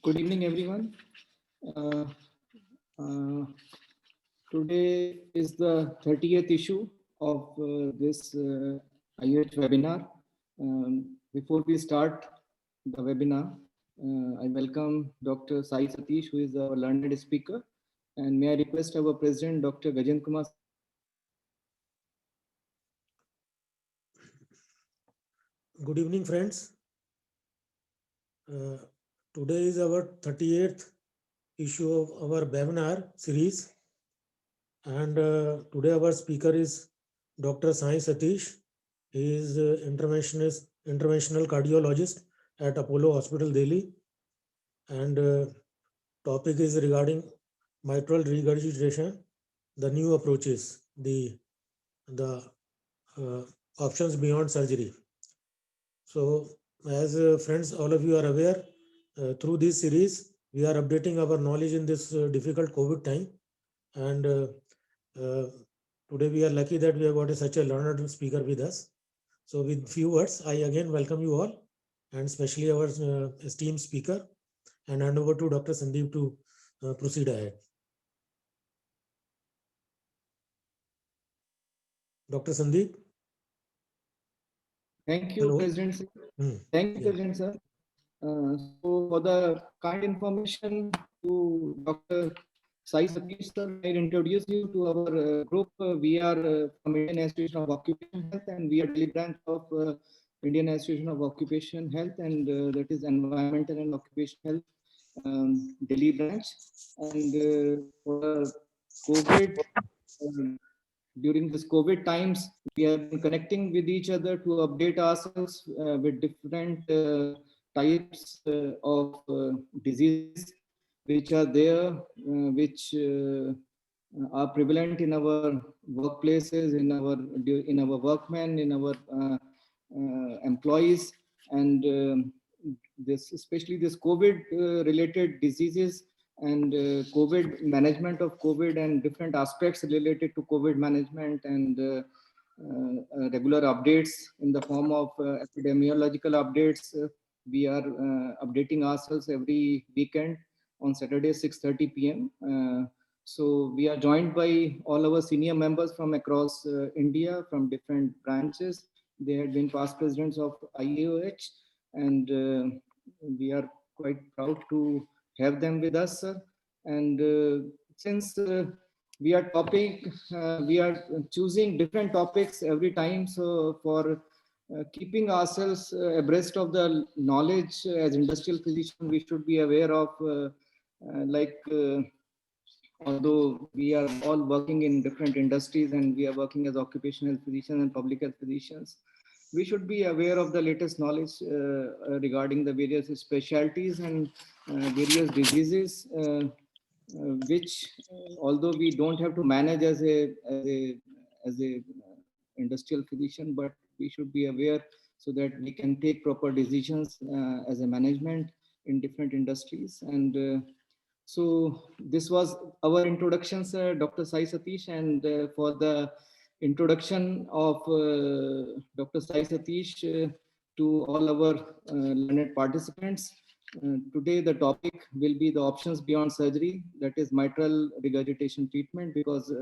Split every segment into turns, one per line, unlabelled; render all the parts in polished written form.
Good evening, everyone. Uh, uh, Today is the 30th issue of this IUH webinar. Before we start the webinar, I welcome Dr. Sai Satish, who is our learned speaker. And may I request our President, Dr. Gajendra Kumar.
Good evening, friends. Today is our 38th issue of our webinar series. And today our speaker is Dr. Sai Satish. He is interventional cardiologist at Apollo Hospital, Delhi. And topic is regarding mitral regurgitation, the new approaches, the options beyond surgery. So, as friends, all of you are aware, through this series, we are updating our knowledge in this difficult COVID time. And today we are lucky that we have got such a learned speaker with us. So, with few words, I again welcome you all, and especially our esteemed speaker, and hand over to Dr. Sandeep to proceed ahead. Dr. Sandeep.
Thank you,
Hello.
President. Thank you, President, sir. So for the kind information to Dr. Sai Satish, sir, I introduce you to our group. We are from Indian Institution of Occupational Health, and we are daily branch of Indian Institution of Occupational Health, and that is Environmental and Occupational Health Delhi branch. And for the COVID, during this COVID times, we have been connecting with each other to update ourselves with different types of diseases which are there, which are prevalent in our workplaces, in our workmen, in our employees, and this especially this COVID related diseases and COVID management of COVID and different aspects related to COVID management and regular updates in the form of epidemiological updates. We are updating ourselves every weekend on Saturday, 6:30 p.m. So we are joined by all our senior members from across India, from different branches. They had been past presidents of IAOH, and we are quite proud to have them with us, sir. And since we are choosing different topics every time. So for keeping ourselves abreast of the knowledge as industrial physician, we should be aware of although we are all working in different industries and we are working as occupational physicians and public health physicians, we should be aware of the latest knowledge regarding the various specialties and various diseases, which although we don't have to manage as a industrial physician, but we should be aware so that we can take proper decisions as a management in different industries. And so this was our introduction, sir, Dr. Sai Satish, and for the introduction of Dr. Sai Satish to all our learned participants. Today the topic will be the options beyond surgery, that is mitral regurgitation treatment, because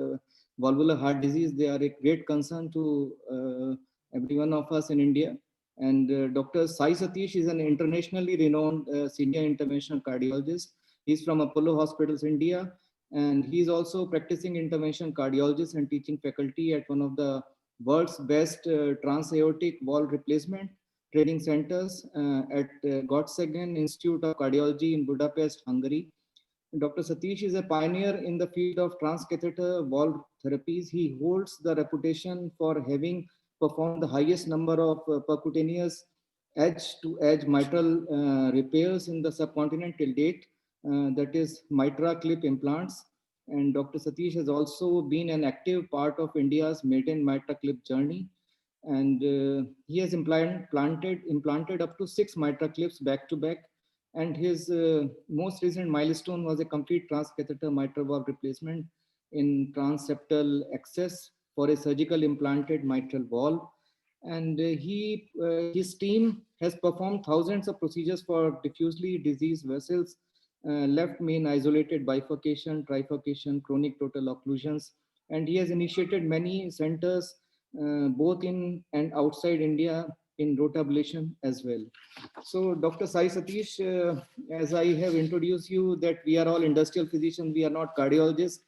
valvular heart disease, they are a great concern to every one of us in India. And Dr. Sai Satish is an internationally renowned senior interventional cardiologist. He's from Apollo Hospitals, India, and he's also practicing intervention cardiologist and teaching faculty at one of the world's best transaortic valve replacement training centers at Gottsagen Institute of Cardiology in Budapest, Hungary. Dr. Satish is a pioneer in the field of transcatheter valve therapies. He holds the reputation for having performed the highest number of percutaneous edge-to-edge mitral repairs in the subcontinent till date, that is Mitra clip implants. And Dr. Satish has also been an active part of India's maiden Mitra clip journey. And he has implanted up to 6 Mitra clips back to back. And his most recent milestone was a complete transcatheter mitral valve replacement in transseptal access for a surgical implanted mitral valve. And his team has performed thousands of procedures for diffusely diseased vessels left main isolated bifurcation, trifurcation, chronic total occlusions. And he has initiated many centers, both in and outside India, in rotablation as well. So Dr. Sai Satish, as I have introduced you that we are all industrial physicians, we are not cardiologists,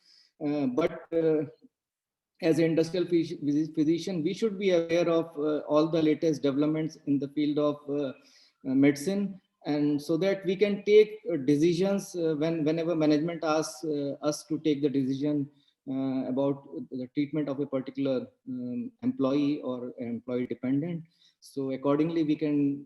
but as an industrial physician, we should be aware of all the latest developments in the field of medicine, and so that we can take decisions whenever management asks us to take the decision about the treatment of a particular employee or employee dependent. So accordingly, we can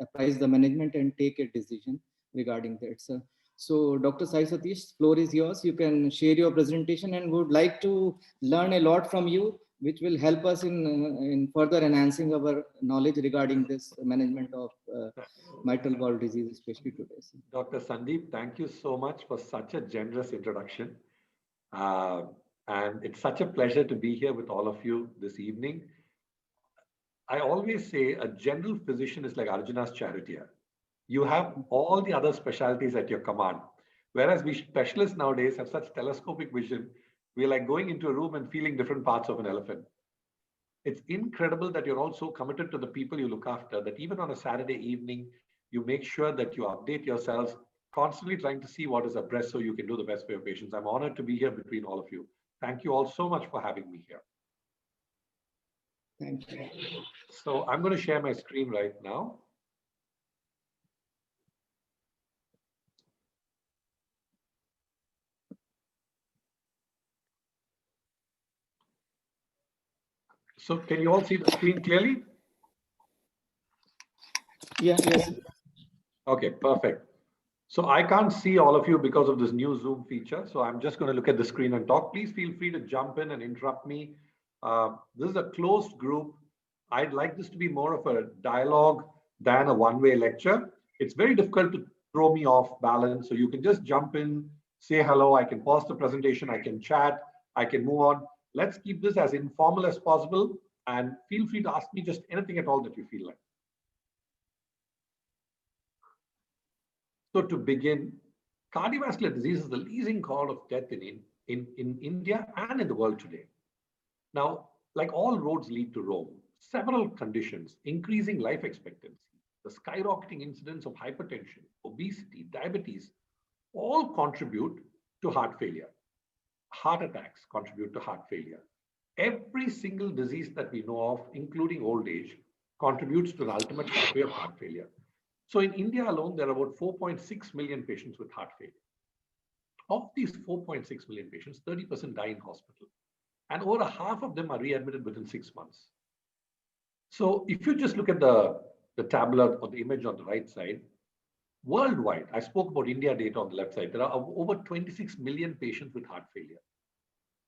apprise the management and take a decision regarding that. So Dr. Sai Satish, floor is yours. You can share your presentation, and would like to learn a lot from you, which will help us in further enhancing our knowledge regarding this management of mitral valve disease, especially today.
Dr. Sandeep, thank you so much for such a generous introduction. And it's such a pleasure to be here with all of you this evening. I always say a general physician is like Arjuna's charioteer. You have all the other specialties at your command. Whereas we specialists nowadays have such telescopic vision, we're like going into a room and feeling different parts of an elephant. It's incredible that you're all so committed to the people you look after that even on a Saturday evening, you make sure that you update yourselves, constantly trying to see what is abreast so you can do the best for your patients. I'm honored to be here between all of you. Thank you all so much for having me here.
Thank you.
So I'm going to share my screen right now. So can you all see the screen clearly?
Yeah, yes.
Okay, perfect. So I can't see all of you because of this new Zoom feature. So I'm just going to look at the screen and talk. Please feel free to jump in and interrupt me. This is a closed group. I'd like this to be more of a dialogue than a one-way lecture. It's very difficult to throw me off balance. So you can just jump in, say hello. I can pause the presentation. I can chat. I can move on. Let's keep this as informal as possible. And feel free to ask me just anything at all that you feel like. So to begin, cardiovascular disease is the leading cause of death in India and in the world today. Now, like all roads lead to Rome, several conditions, increasing life expectancy, the skyrocketing incidence of hypertension, obesity, diabetes, all contribute to heart failure. Heart attacks contribute to heart failure. Every single disease that we know of, including old age, contributes to the ultimate pathway of heart failure. So in India alone, there are about 4.6 million patients with heart failure. Of these 4.6 million patients, 30% die in hospital. And over half of them are readmitted within 6 months. So if you just look at the tablet or the image on the right side, worldwide, I spoke about India data on the left side, there are over 26 million patients with heart failure.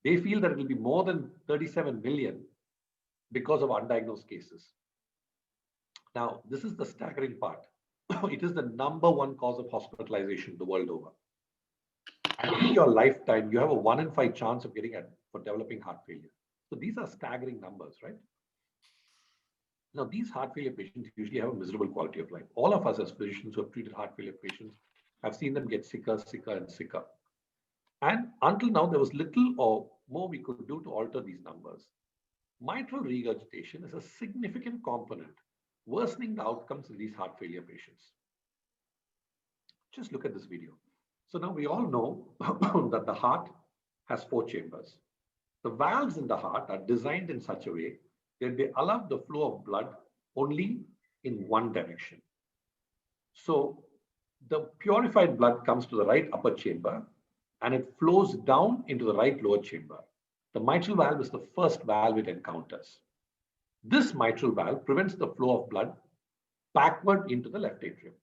They feel that it will be more than 37 million because of undiagnosed cases. Now, this is the staggering part. It is the #1 cause of hospitalization the world over. And in your lifetime, you have a 1 in 5 chance of for developing heart failure. So these are staggering numbers, right? Now, these heart failure patients usually have a miserable quality of life. All of us as physicians who have treated heart failure patients have seen them get sicker, sicker, and sicker. And until now, there was little or more we could do to alter these numbers. Mitral regurgitation is a significant component, worsening the outcomes in these heart failure patients. Just look at this video. So now we all know that the heart has 4 chambers. The valves in the heart are designed in such a way that they allow the flow of blood only in one direction. So the purified blood comes to the right upper chamber and it flows down into the right lower chamber. The mitral valve is the first valve it encounters. This mitral valve prevents the flow of blood backward into the left atrium.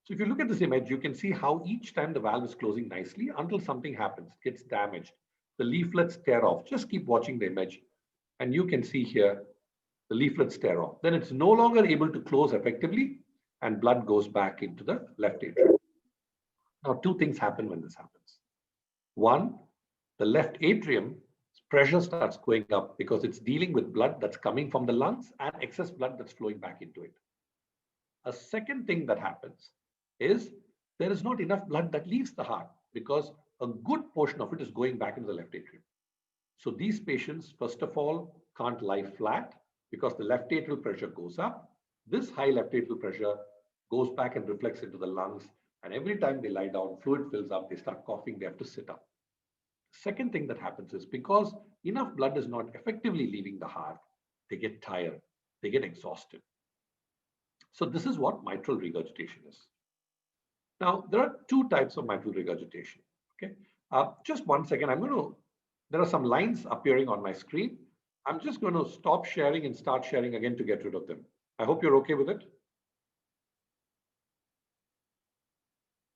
So if you look at this image, you can see how each time the valve is closing nicely until something happens, gets damaged. The leaflets tear off. Just keep watching the image. And you can see here, the leaflets tear off. Then it's no longer able to close effectively and blood goes back into the left atrium. Now, 2 things happen when this happens. One, the left atrium pressure starts going up because it's dealing with blood that's coming from the lungs and excess blood that's flowing back into it. A second thing that happens is there is not enough blood that leaves the heart because a good portion of it is going back into the left atrium. So these patients, first of all, can't lie flat because the left atrial pressure goes up. This high left atrial pressure goes back and reflects into the lungs. And every time they lie down, fluid fills up, they start coughing, they have to sit up. Second thing that happens is because enough blood is not effectively leaving the heart, they get tired, they get exhausted. So this is what mitral regurgitation is. Now, there are two types of mitral regurgitation. Okay, just 1 second. There are some lines appearing on my screen. I'm just going to stop sharing and start sharing again to get rid of them. I hope you're okay with it.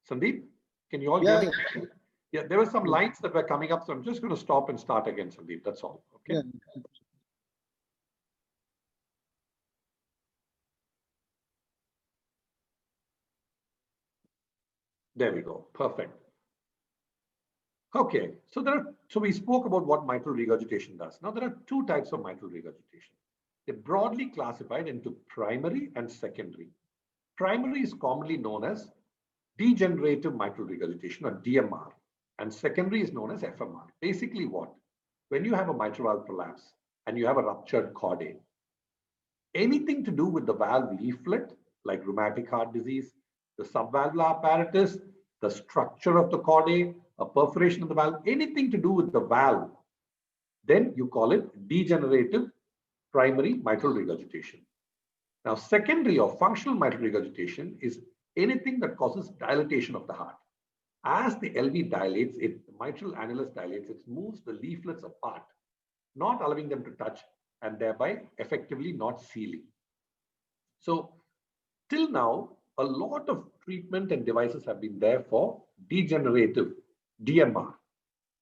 Sandeep, can you all hear me? Yeah, there were some lines that were coming up, so I'm just going to stop and start again, Sandeep. That's all. Okay.
Yeah.
There we go. Perfect. Okay, so we spoke about what mitral regurgitation does. Now there are two types of mitral regurgitation. They're broadly classified into primary and secondary. Primary is commonly known as degenerative mitral regurgitation or DMR, and secondary is known as FMR. Basically what? When you have a mitral valve prolapse and you have a ruptured chordae, anything to do with the valve leaflet, like rheumatic heart disease, the subvalvular apparatus, the structure of the chordae, a perforation of the valve, anything to do with the valve, then you call it degenerative primary mitral regurgitation. Now, secondary or functional mitral regurgitation is anything that causes dilatation of the heart. As the LV dilates, the mitral annulus dilates, it moves the leaflets apart, not allowing them to touch and thereby effectively not sealing. So till now, a lot of treatment and devices have been there for degenerative DMR,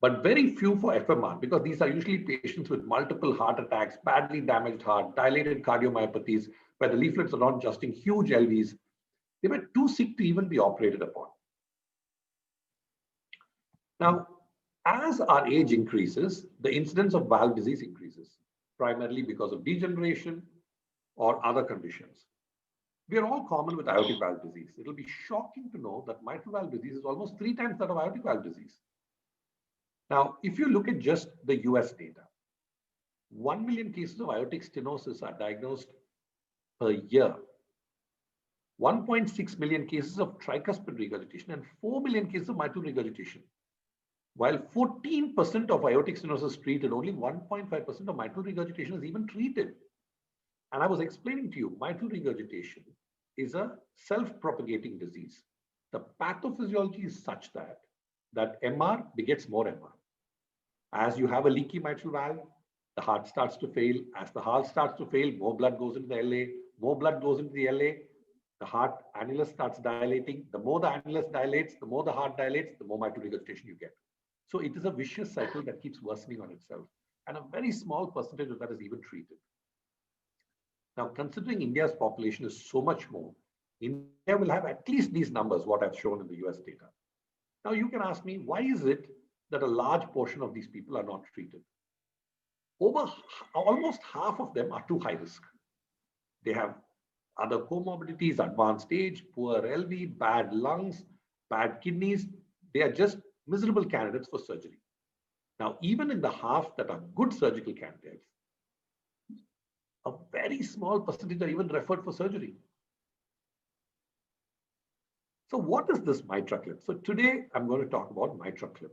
but very few for FMR because these are usually patients with multiple heart attacks, badly damaged heart, dilated cardiomyopathies, where the leaflets are not adjusting, huge LVs. They were too sick to even be operated upon. Now, as our age increases, the incidence of valve disease increases, primarily because of degeneration or other conditions. We are all common with aortic valve disease. It will be shocking to know that mitral valve disease is almost 3 times that of aortic valve disease. Now, if you look at just the US data, 1 million cases of aortic stenosis are diagnosed per year. 1.6 million cases of tricuspid regurgitation and 4 million cases of mitral regurgitation. While 14% of aortic stenosis is treated, only 1.5% of mitral regurgitation is even treated. And I was explaining to you, mitral regurgitation is a self-propagating disease. The pathophysiology is such that MR begets more MR. As you have a leaky mitral valve, the heart starts to fail. As the heart starts to fail, more blood goes into the LA. More blood goes into the LA. The heart annulus starts dilating. The more the annulus dilates, the more the heart dilates, the more mitral regurgitation you get. So it is a vicious cycle that keeps worsening on itself. And a very small percentage of that is even treated. Now, considering India's population is so much more, India will have at least these numbers, what I've shown in the US data. Now, you can ask me, why is it that a large portion of these people are not treated? Almost half of them are too high risk. They have other comorbidities, advanced age, poor LV, bad lungs, bad kidneys. They are just miserable candidates for surgery. Now, even in the half that are good surgical candidates, a very small percentage are even referred for surgery. So what is this MitraClip? So today I'm going to talk about MitraClip.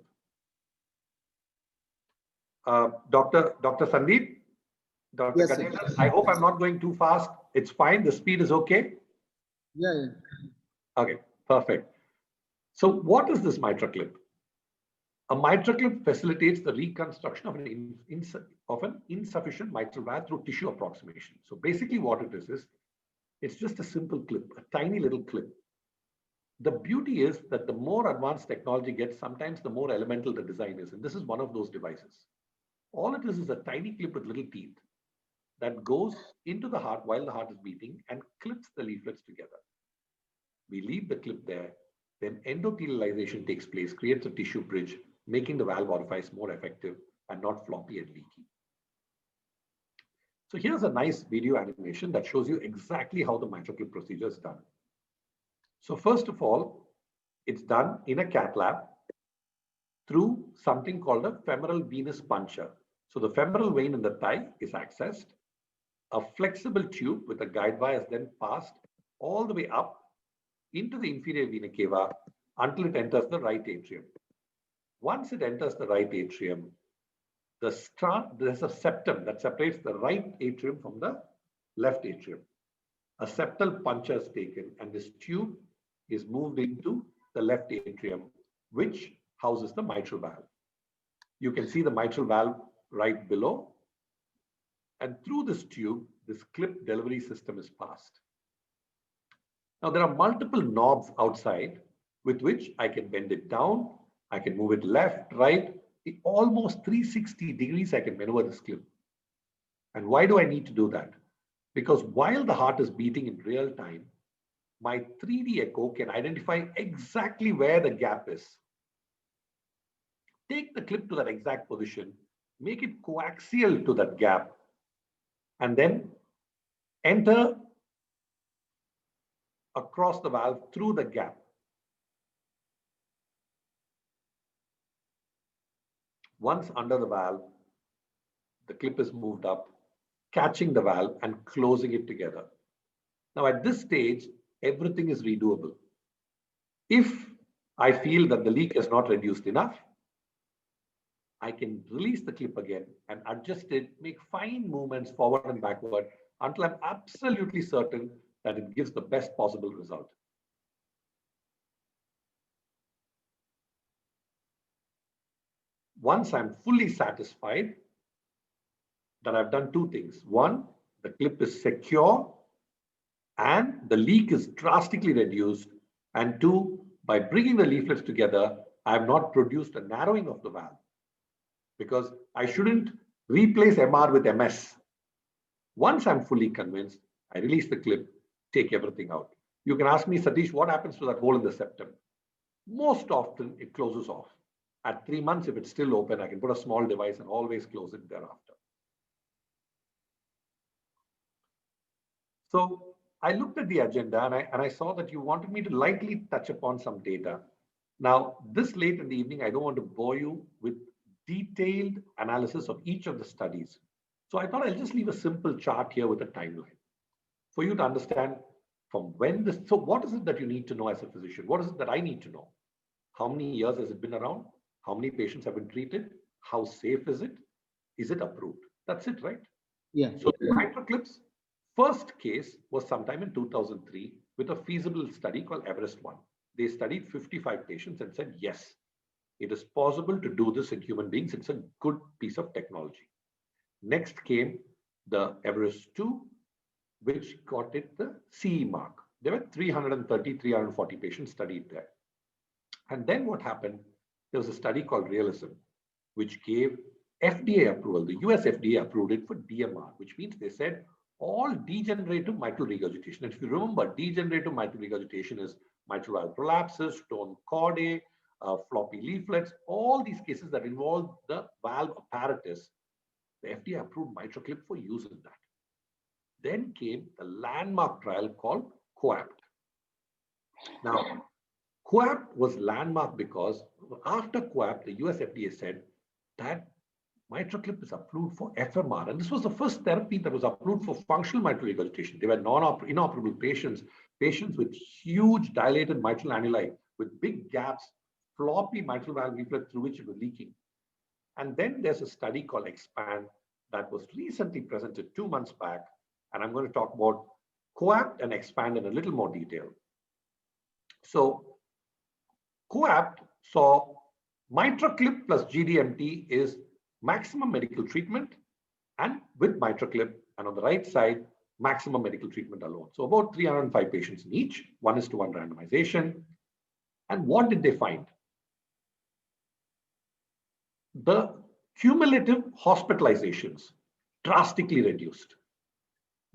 Dr. Sandeep, Dr.
Yes,
Ganesan, I hope I'm not going too fast. It's fine. The speed is okay.
Yeah.
Okay, perfect. So what is this MitraClip? A MitraClip facilitates the reconstruction of an insufficient mitral valve through tissue approximation. So basically what it is it's just a simple clip, a tiny little clip. The beauty is that the more advanced technology gets, sometimes the more elemental the design is. And this is one of those devices. All it is a tiny clip with little teeth that goes into the heart while the heart is beating and clips the leaflets together. We leave the clip there, then endothelialization takes place, creates a tissue bridge, making the valve orifice more effective and not floppy and leaky. So here's a nice video animation that shows you exactly how the MitraClip procedure is done. So first of all, it's done in a cath lab through something called a femoral venous puncture. So the femoral vein in the thigh is accessed. A flexible tube with a guide wire is then passed all the way up into the inferior vena cava until it enters the right atrium. Once it enters the right atrium, there's a septum that separates the right atrium from the left atrium. A septal puncture is taken and this tube is moved into the left atrium, which houses the mitral valve. You can see the mitral valve right below. And through this tube, this clip delivery system is passed. Now, there are multiple knobs outside with which I can bend it down. I can move it left, right, almost 360 degrees. I can maneuver this clip. And why do I need to do that? Because while the heart is beating in real time, my 3D echo can identify exactly where the gap is. Take the clip to that exact position, make it coaxial to that gap, and then enter across the valve through the gap. Once under the valve, the clip is moved up, catching the valve and closing it together. Now at this stage, everything is redoable. If I feel that the leak is not reduced enough, I can release the clip again and adjust it, make fine movements forward and backward until I'm absolutely certain that it gives the best possible result. Once I'm fully satisfied that I've done two things. One, the clip is secure and the leak is drastically reduced. And two, by bringing the leaflets together, I have not produced a narrowing of the valve because I shouldn't replace MR with MS. Once I'm fully convinced, I release the clip, take everything out. You can ask me, Satish, what happens to that hole in the septum? Most often it closes off. At 3 months, if it's still open, I can put a small device and always close it thereafter. So I looked at the agenda and I saw that you wanted me to lightly touch upon some data. Now, this late in the evening, I don't want to bore you with detailed analysis of each of the studies. So I thought I'll just leave a simple chart here with a timeline for you to understand from when this. So what is it that you need to know as a physician? What is it that I need to know? How many years has it been around? How many patients have been treated? How safe is it? Is it approved? That's it, right?
Yeah.
So MitraClip's first case was sometime in 2003 with a feasible study called Everest 1. They studied 55 patients and said, yes, it is possible to do this in human beings. It's a good piece of technology. Next came the Everest 2, which got it the CE mark. There were 330, 340 patients studied there. And then what happened? There was a study called Realism, which gave FDA approval. The US FDA approved it for DMR, which means they said all degenerative mitral regurgitation. And if you remember, degenerative mitral regurgitation is mitral valve prolapses, torn chordae, floppy leaflets, all these cases that involve the valve apparatus. The FDA approved MitraClip for use in that. Then came the landmark trial called COAPT. Now, COAPT was landmark because after COAPT, the US FDA said that MitraClip is approved for FMR. And this was the first therapy that was approved for functional mitral regurgitation. They were inoperable patients, patients with huge dilated mitral annuli, with big gaps, floppy mitral valve leaflet through which it was leaking. And then there's a study called EXPAND that was recently presented 2 months back. And I'm going to talk about COAPT and EXPAND in a little more detail. So COAPT saw MitraClip plus GDMT is maximum medical treatment and with MitraClip, and on the right side, maximum medical treatment alone. So about 305 patients in each, 1:1 randomization. And what did they find? The cumulative hospitalizations drastically reduced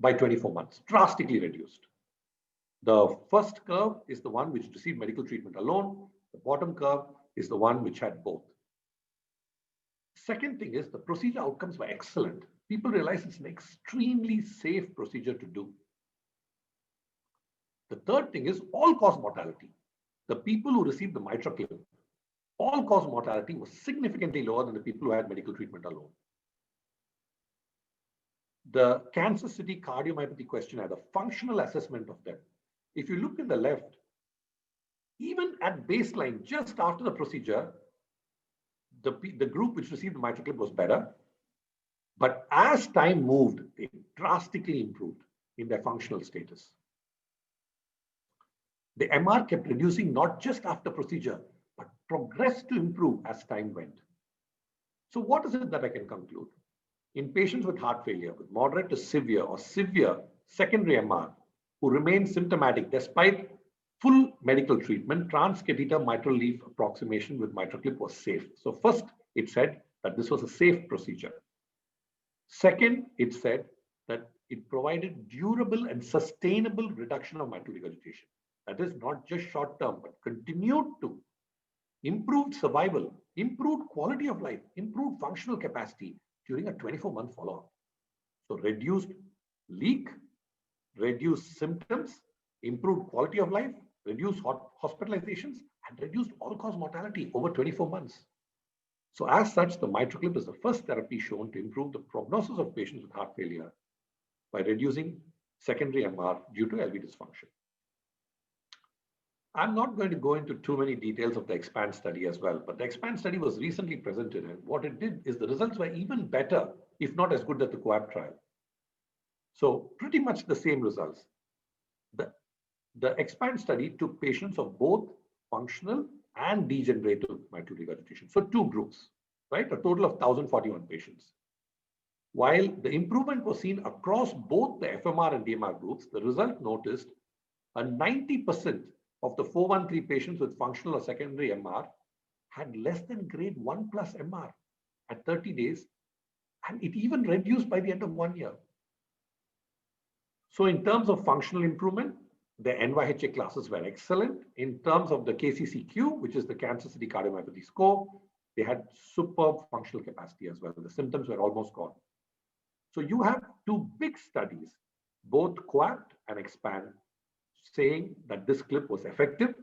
by 24 months, drastically reduced. The first curve is the one which received medical treatment alone. The bottom curve is the one which had both. Second thing is the procedure outcomes were excellent. People realize it's an extremely safe procedure to do. The third thing is all-cause mortality. The people who received the MitraClip, all-cause mortality was significantly lower than the people who had medical treatment alone. The Kansas City Cardiomyopathy Questionnaire, the functional assessment of them. If you look in the left, even at baseline, just after the procedure, the group which received the MitraClip was better. But as time moved, they drastically improved in their functional status. The MR kept reducing not just after procedure, but progressed to improve as time went. So what is it that I can conclude? In patients with heart failure, with moderate to severe or severe secondary MR, who remain symptomatic despite full medical treatment, transcatheter mitral leaf approximation with MitraClip was safe. So first, it said that this was a safe procedure. Second, it said that it provided durable and sustainable reduction of mitral regurgitation. That is not just short-term, but continued to improve survival, improved quality of life, improved functional capacity during a 24-month follow-up. So reduced leak, reduced symptoms, improved quality of life, reduced hospitalizations, and reduced all-cause mortality over 24 months. So as such, the MitraClip is the first therapy shown to improve the prognosis of patients with heart failure by reducing secondary MR due to LV dysfunction. I'm not going to go into too many details of the EXPAND study as well, but the EXPAND study was recently presented, and what it did is the results were even better, if not as good as the COAPT trial. So pretty much the same results. The EXPAND study took patients of both functional and degenerative mitral regurgitation. So two groups, right? A total of 1,041 patients. While the improvement was seen across both the FMR and DMR groups, the result noticed a 90% of the 413 patients with functional or secondary MR had less than grade 1+ MR at 30 days, and it even reduced by the end of 1 year. So in terms of functional improvement, the NYHA classes were excellent. In terms of the KCCQ, which is the Kansas City Cardiomyopathy score, they had superb functional capacity as well. The symptoms were almost gone. So you have two big studies, both COAPT and EXPAND, saying that this clip was effective,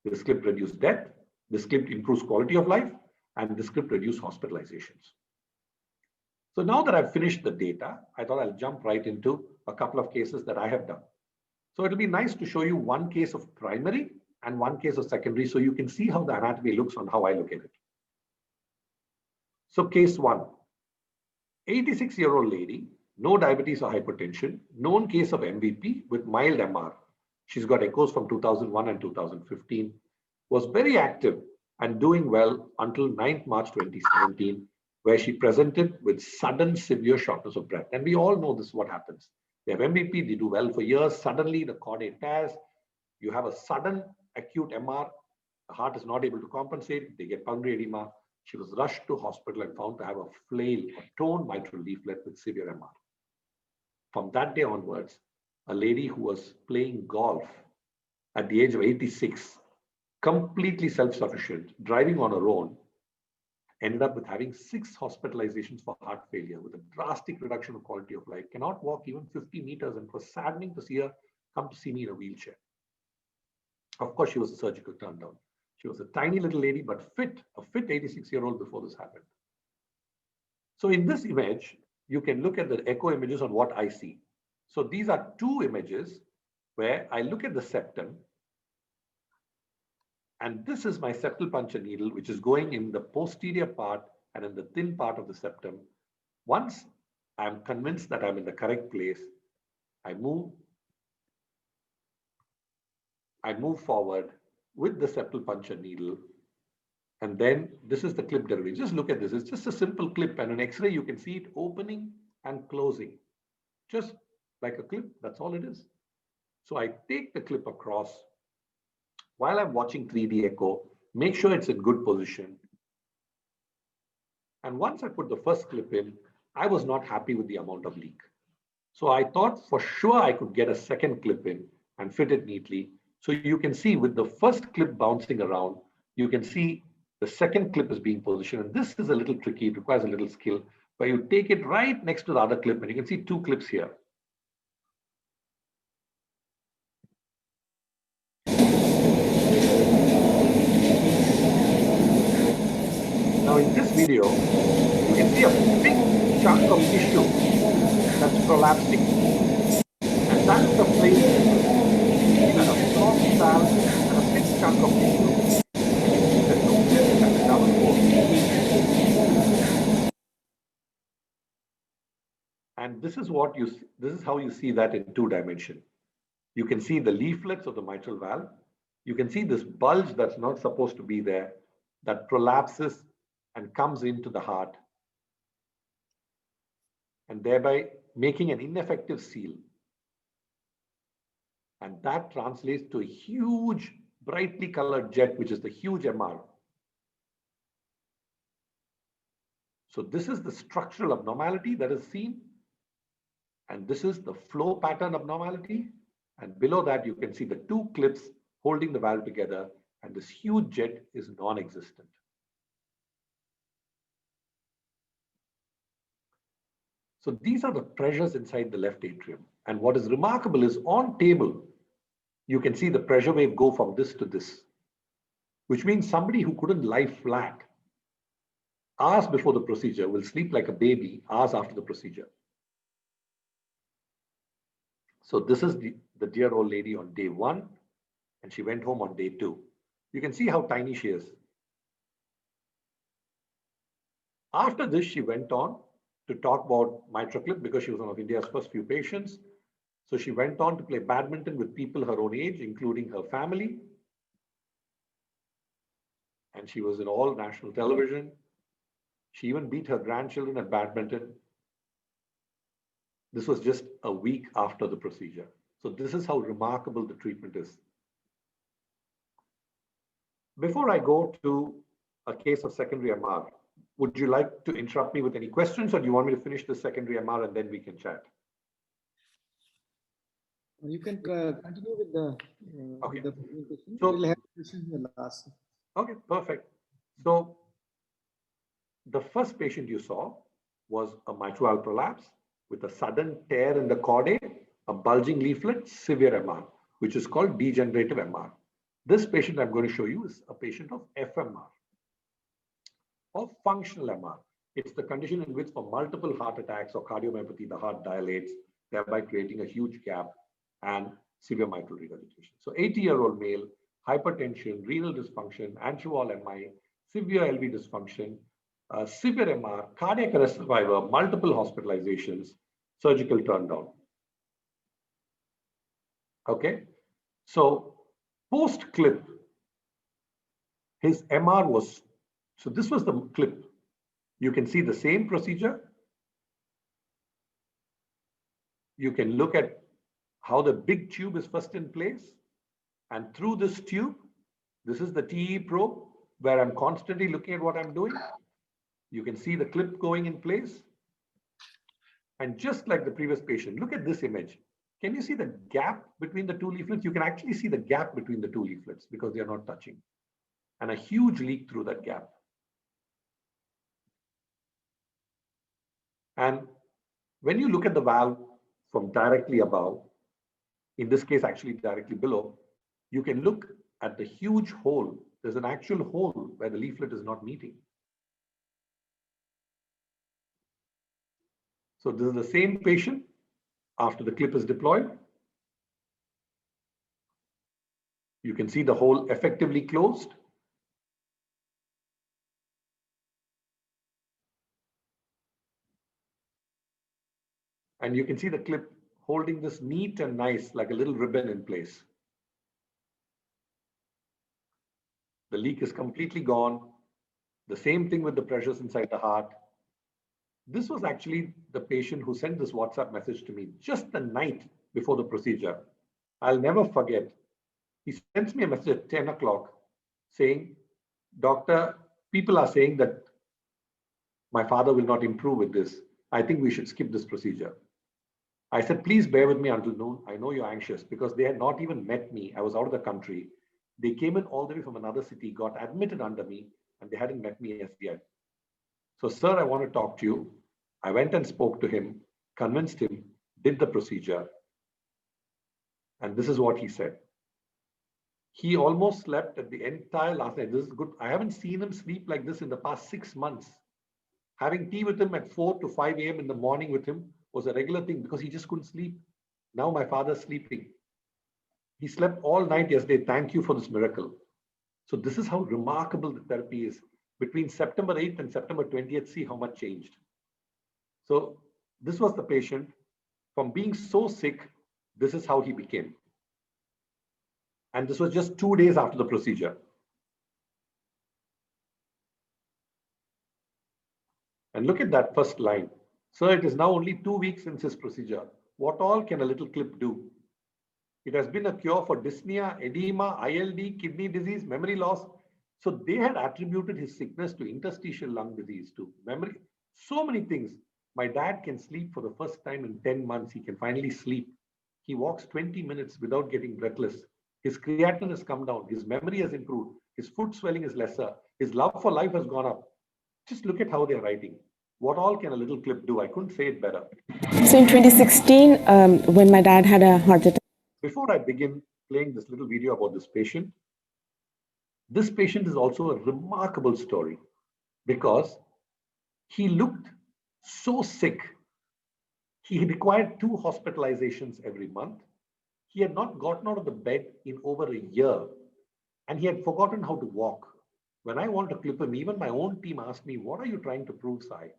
this clip reduced death, this clip improves quality of life, and this clip reduced hospitalizations. So now that I've finished the data, I thought I'll jump right into a couple of cases that I have done. So it'll be nice to show you one case of primary and one case of secondary, so you can see how the anatomy looks on how I look at it. So case one, 86-year-old lady, no diabetes or hypertension, known case of MVP with mild MR. She's got echoes from 2001 and 2015, was very active and doing well until 9th March 2017, where she presented with sudden severe shortness of breath. And we all know this is what happens. They have MVP, they do well for years. Suddenly the chordate tears. You have a sudden acute MR. The heart is not able to compensate. They get pulmonary edema. She was rushed to hospital and found to have a flail, a torn mitral leaflet with severe MR. From that day onwards, a lady who was playing golf at the age of 86, completely self-sufficient, driving on her own, ended up with having 6 hospitalizations for heart failure with a drastic reduction of quality of life, cannot walk even 50 meters, and it was saddening to see her come to see me in a wheelchair. Of course, she was a surgical turndown. She was a tiny little lady, but fit, a fit 86-year-old before this happened. So in this image, you can look at the echo images on what I see. So these are 2 images where I look at the septum, and this is my septal puncture needle, which is going in the posterior part and in the thin part of the septum. Once I'm convinced that I'm in the correct place, I move forward with the septal puncture needle. And then this is the clip delivery. Just look at this. It's just a simple clip, and an X-ray, you can see it opening and closing. Just like a clip, that's all it is. So I take the clip across. While I'm watching 3D echo, make sure it's in good position. And once I put the first clip in, I was not happy with the amount of leak. So I thought for sure I could get a second clip in and fit it neatly. So you can see with the first clip bouncing around, you can see the second clip is being positioned. And this is a little tricky, it requires a little skill, where you take it right next to the other clip, and you can see 2 clips here. in this video, you can see a big chunk of tissue that's prolapsing. And that's the place that a floppy valve and a big chunk of tissue. And you see the two clips and the double hole. And this is what this is how you see that in 2 dimensions. You can see the leaflets of the mitral valve. You can see this bulge that's not supposed to be there, that prolapses and comes into the heart, and thereby making an ineffective seal. And that translates to a huge, brightly colored jet, which is the huge MR. So this is the structural abnormality that is seen. And this is the flow pattern abnormality. And below that, you can see the 2 clips holding the valve together. And this huge jet is non-existent. So these are the pressures inside the left atrium. And what is remarkable is on table, you can see the pressure wave go from this to this, which means somebody who couldn't lie flat hours before the procedure will sleep like a baby hours after the procedure. So this is the dear old lady on day 1, and she went home on day 2. You can see how tiny she is. After this, she went on to talk about MitraClip because she was one of India's first few patients. So she went on to play badminton with people her own age, including her family. And she was in all national television. She even beat her grandchildren at badminton. This was just a week after the procedure. So this is how remarkable the treatment is. Before I go to a case of secondary MR, would you like to interrupt me with any questions, or do you want me to finish the secondary MR and then we can chat?
You can continue with the
Okay.
presentation.
So
we'll have questions in the last.
Okay, perfect. So the first patient you saw was a mitral valve prolapse with a sudden tear in the chordae, a bulging leaflet, severe MR, which is called degenerative MR. This patient I'm going to show you is a patient of FMR, or functional MR. It's the condition in which for multiple heart attacks or cardiomyopathy, the heart dilates, thereby creating a huge gap and severe mitral regurgitation. So 80-year-old male, hypertension, renal dysfunction, anti-wall MI, severe LV dysfunction, severe MR, cardiac arrest survivor, multiple hospitalizations, surgical turndown. Okay, so post-clip, his MR was, so this was the clip. You can see the same procedure. You can look at how the big tube is first in place. And through this tube, this is the TE probe, where I'm constantly looking at what I'm doing. You can see the clip going in place. And just like the previous patient, look at this image. Can you see the gap between the 2 leaflets? You can actually see the gap between the 2 leaflets because they are not touching. And a huge leak through that gap. And when you look at the valve from directly above, in this case, actually directly below, you can look at the huge hole. There's an actual hole where the leaflet is not meeting. So this is the same patient after the clip is deployed. You can see the hole effectively closed. And you can see the clip holding this neat and nice, like a little ribbon in place. The leak is completely gone. The same thing with the pressures inside the heart. This was actually the patient who sent this WhatsApp message to me just the night before the procedure. I'll never forget. He sends me a message at 10 o'clock saying, "Doctor, people are saying that my father will not improve with this. I think we should skip this procedure." I said, "Please bear with me until noon. I know you're anxious," because they had not even met me. I was out of the country. They came in all the way from another city, got admitted under me, and they hadn't met me as yet. "So, sir, I want to talk to you." I went and spoke to him, convinced him, did the procedure. And this is what he said. He almost slept at the entire last night. This is good. I haven't seen him sleep like this in the past 6 months. Having tea with him at 4 to 5 a.m. in the morning with him was a regular thing because he just couldn't sleep. Now my father's sleeping. He slept all night yesterday. Thank you for this miracle. So this is how remarkable the therapy is. Between September 8th and September 20th, see how much changed. So this was the patient. From being so sick, this is how he became. And this was just 2 days after the procedure. And look at that first line. Sir, it is now only 2 weeks since his procedure. What all can a little clip do? It has been a cure for dyspnea, edema, ILD, kidney disease, memory loss. So they had attributed his sickness to interstitial lung disease, to memory, so many things. My dad can sleep for the first time in 10 months. He can finally sleep. He walks 20 minutes without getting breathless. His creatinine has come down. His memory has improved. His foot swelling is lesser. His love for life has gone up. Just look at how they're writing. What all can a little clip do? I couldn't say it better.
So in 2016, when my dad had a heart attack.
Before I begin playing this little video about this patient is also a remarkable story because he looked so sick. He required 2 hospitalizations every month. He had not gotten out of the bed in over a year and he had forgotten how to walk. When I want to clip him, even my own team asked me, what are you trying to prove, Sai?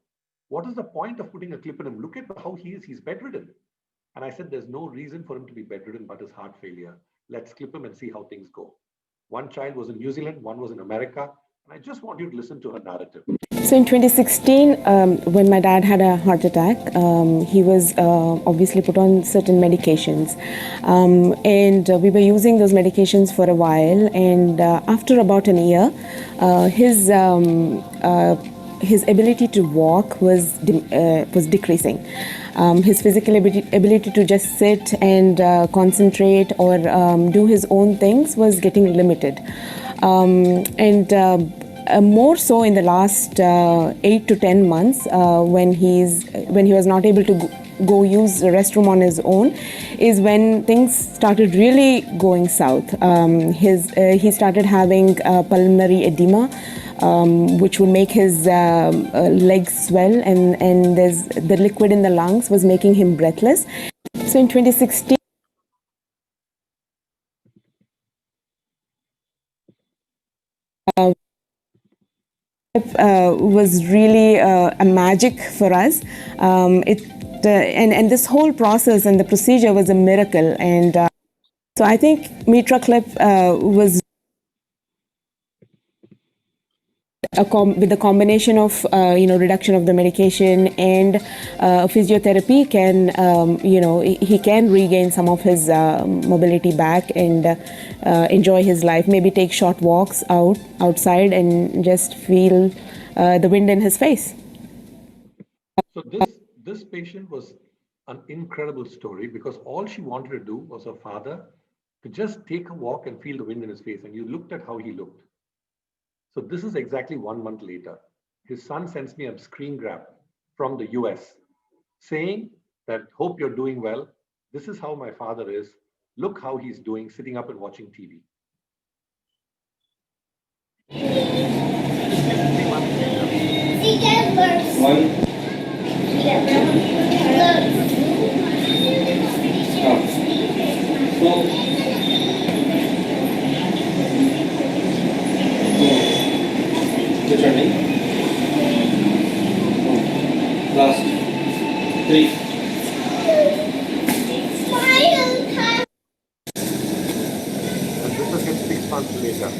What is the point of putting a clip in him? Look at how he is. He's bedridden. And I said, there's no reason for him to be bedridden but his heart failure. Let's clip him and see how things go. One child was in New Zealand, one was in America. And I just want you to listen to her narrative.
So in 2016, when my dad had a heart attack, he was obviously put on certain medications. And we were using those medications for a while. And after about a year, his ability to walk was decreasing. His physical ability to just sit and concentrate or do his own things was getting limited. More so in the last 8 to 10 months, when he was not able to go use the restroom on his own, is when things started really going south. He started having pulmonary edema, which would make his legs swell, and the liquid in the lungs was making him breathless. So in 2016, was really a magic for us. And this whole process and the procedure was a miracle. And so I think MitraClip was with the combination of reduction of the medication and physiotherapy he can regain some of his mobility back and enjoy his life, maybe take short walks outside and just feel the wind in his face.
So this patient was an incredible story because all she wanted to do was her father to just take a walk and feel the wind in his face, and you looked at how he looked. So this is exactly 1 month later. His son sends me a screen grab from the US saying that, hope you're doing well. This is how my father is. Look how he's doing, sitting up and watching TV. 3 months
Returning. Last 3.
And this was him 6 months later.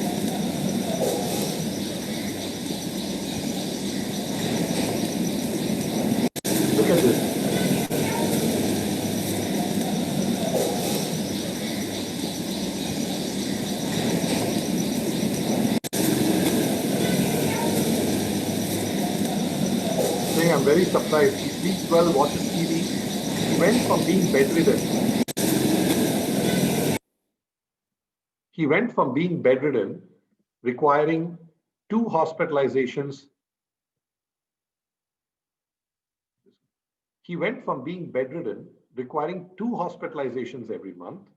Look at this. I'm very surprised. He sleeps well, watches TV. He went from being bedridden. He went from being bedridden, requiring 2 hospitalizations. He went from being bedridden, requiring 2 hospitalizations every month,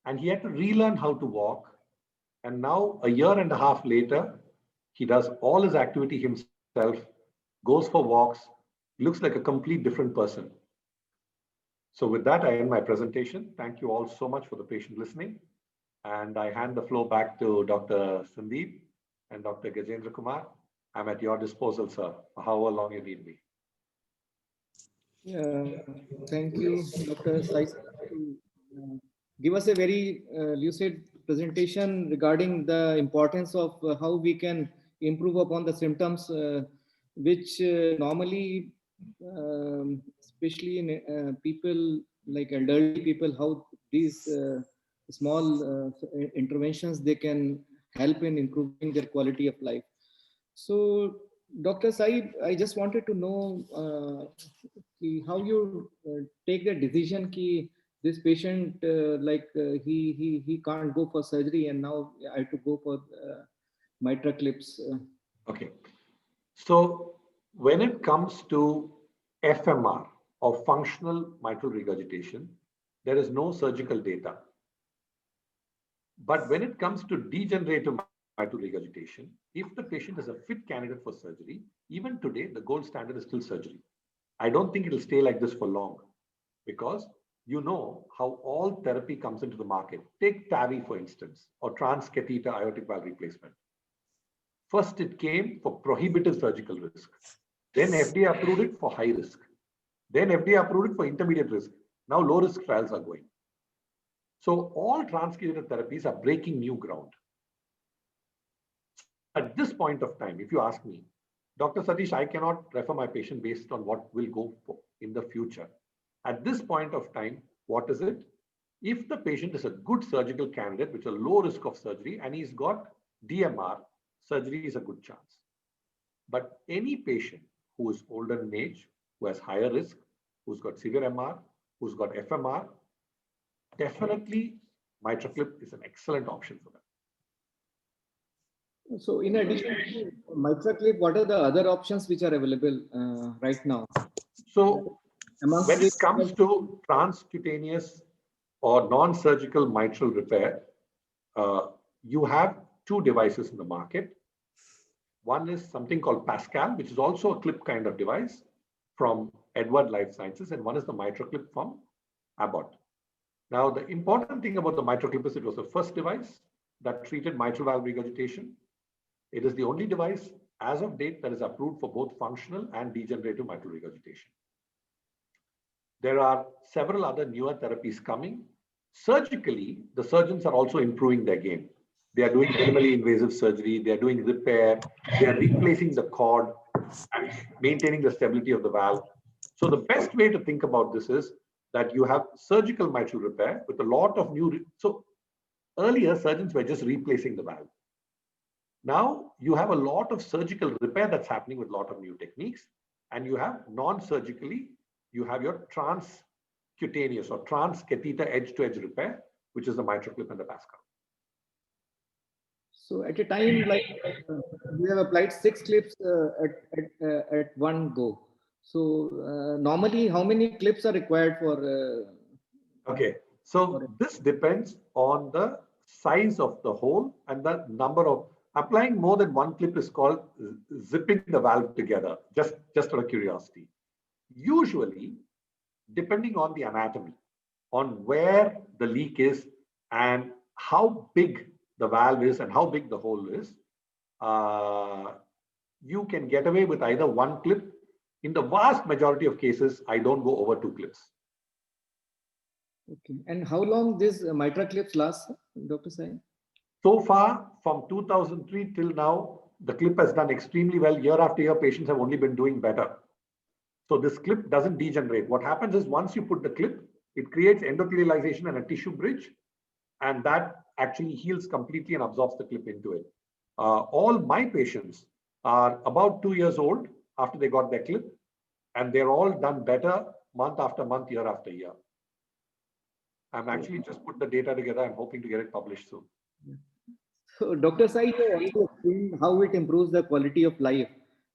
and he had to relearn how to walk. And now, a year and a half later, he does all his activity himself, goes for walks, looks like a complete different person. So with that, I end my presentation. Thank you all so much for the patient listening. And I hand the floor back to Dr. Sandeep and Dr. Gajendra Kumar. I'm at your disposal, sir, for however long you need me.
Thank you, Dr. Sai, to give us a very lucid presentation regarding the importance of how we can improve upon the symptoms, which normally, especially in people like elderly people, how these small interventions, they can help in improving their quality of life. So, Dr. Saib, I just wanted to know how you take the decision ki this patient he can't go for surgery and now I have to go for mitral clips.
Okay. So when it comes to FMR or functional mitral regurgitation, there is no surgical data. But when it comes to degenerative mitral regurgitation, if the patient is a fit candidate for surgery, even today, the gold standard is still surgery. I don't think it'll stay like this for long because you know how all therapy comes into the market. Take TAVI, for instance, or transcatheter aortic valve replacement. First, it came for prohibitive surgical risk. Then FDA approved it for high risk. Then FDA approved it for intermediate risk. Now low risk trials are going. So all transcatheter therapies are breaking new ground. At this point of time, if you ask me, Dr. Satish, I cannot refer my patient based on what will go for in the future. At this point of time, what is it? If the patient is a good surgical candidate, which is a low risk of surgery, and he's got DMR, surgery is a good chance. But any patient who is older in age, who has higher risk, who's got severe MR, who's got FMR, definitely MitraClip is an excellent option for them.
So in addition to MitraClip, what are the other options which are available right now?
So when it comes to transcutaneous or non-surgical mitral repair, you have two devices in the market. One is something called Pascal, which is also a clip kind of device from Edward Life Sciences, and one is the MitraClip from Abbott. Now, the important thing about the MitraClip is it was the first device that treated mitral valve regurgitation. It is the only device as of date that is approved for both functional and degenerative mitral regurgitation. There are several other newer therapies coming. Surgically, the surgeons are also improving their game. They are doing minimally invasive surgery. They are doing repair. They are replacing the cord and maintaining the stability of the valve. So the best way to think about this is that you have surgical mitral repair with a lot of new. So earlier, surgeons were just replacing the valve. Now you have a lot of surgical repair that's happening with a lot of new techniques. And you have non-surgically, you have your transcutaneous or transcatheter edge-to-edge repair, which is the MitraClip and the Pascal.
So at a time, like we have applied 6 clips at one go. So normally, how many clips are required for?
Okay, so this depends on the size of the hole and the number of. Applying more than one clip is called zipping the valve together, just out of curiosity. Usually, depending on the anatomy, on where the leak is and how big the valve is and how big the hole is, you can get away with either one clip. In the vast majority of cases, I don't go over 2 clips.
Okay. And how long this mitral clips last, Dr. Sai?
So far, from 2003 till now, the clip has done extremely well. Year after year, patients have only been doing better. So this clip doesn't degenerate. What happens is once you put the clip, it creates endothelialization and a tissue bridge, and that actually heals completely and absorbs the clip into it. All my patients are about 2 years old after they got their clip, and they're all done better month after month, year after year. I'm actually just put the data together. I'm hoping to get it published soon.
So Dr. Sai, you already explained how it improves the quality of life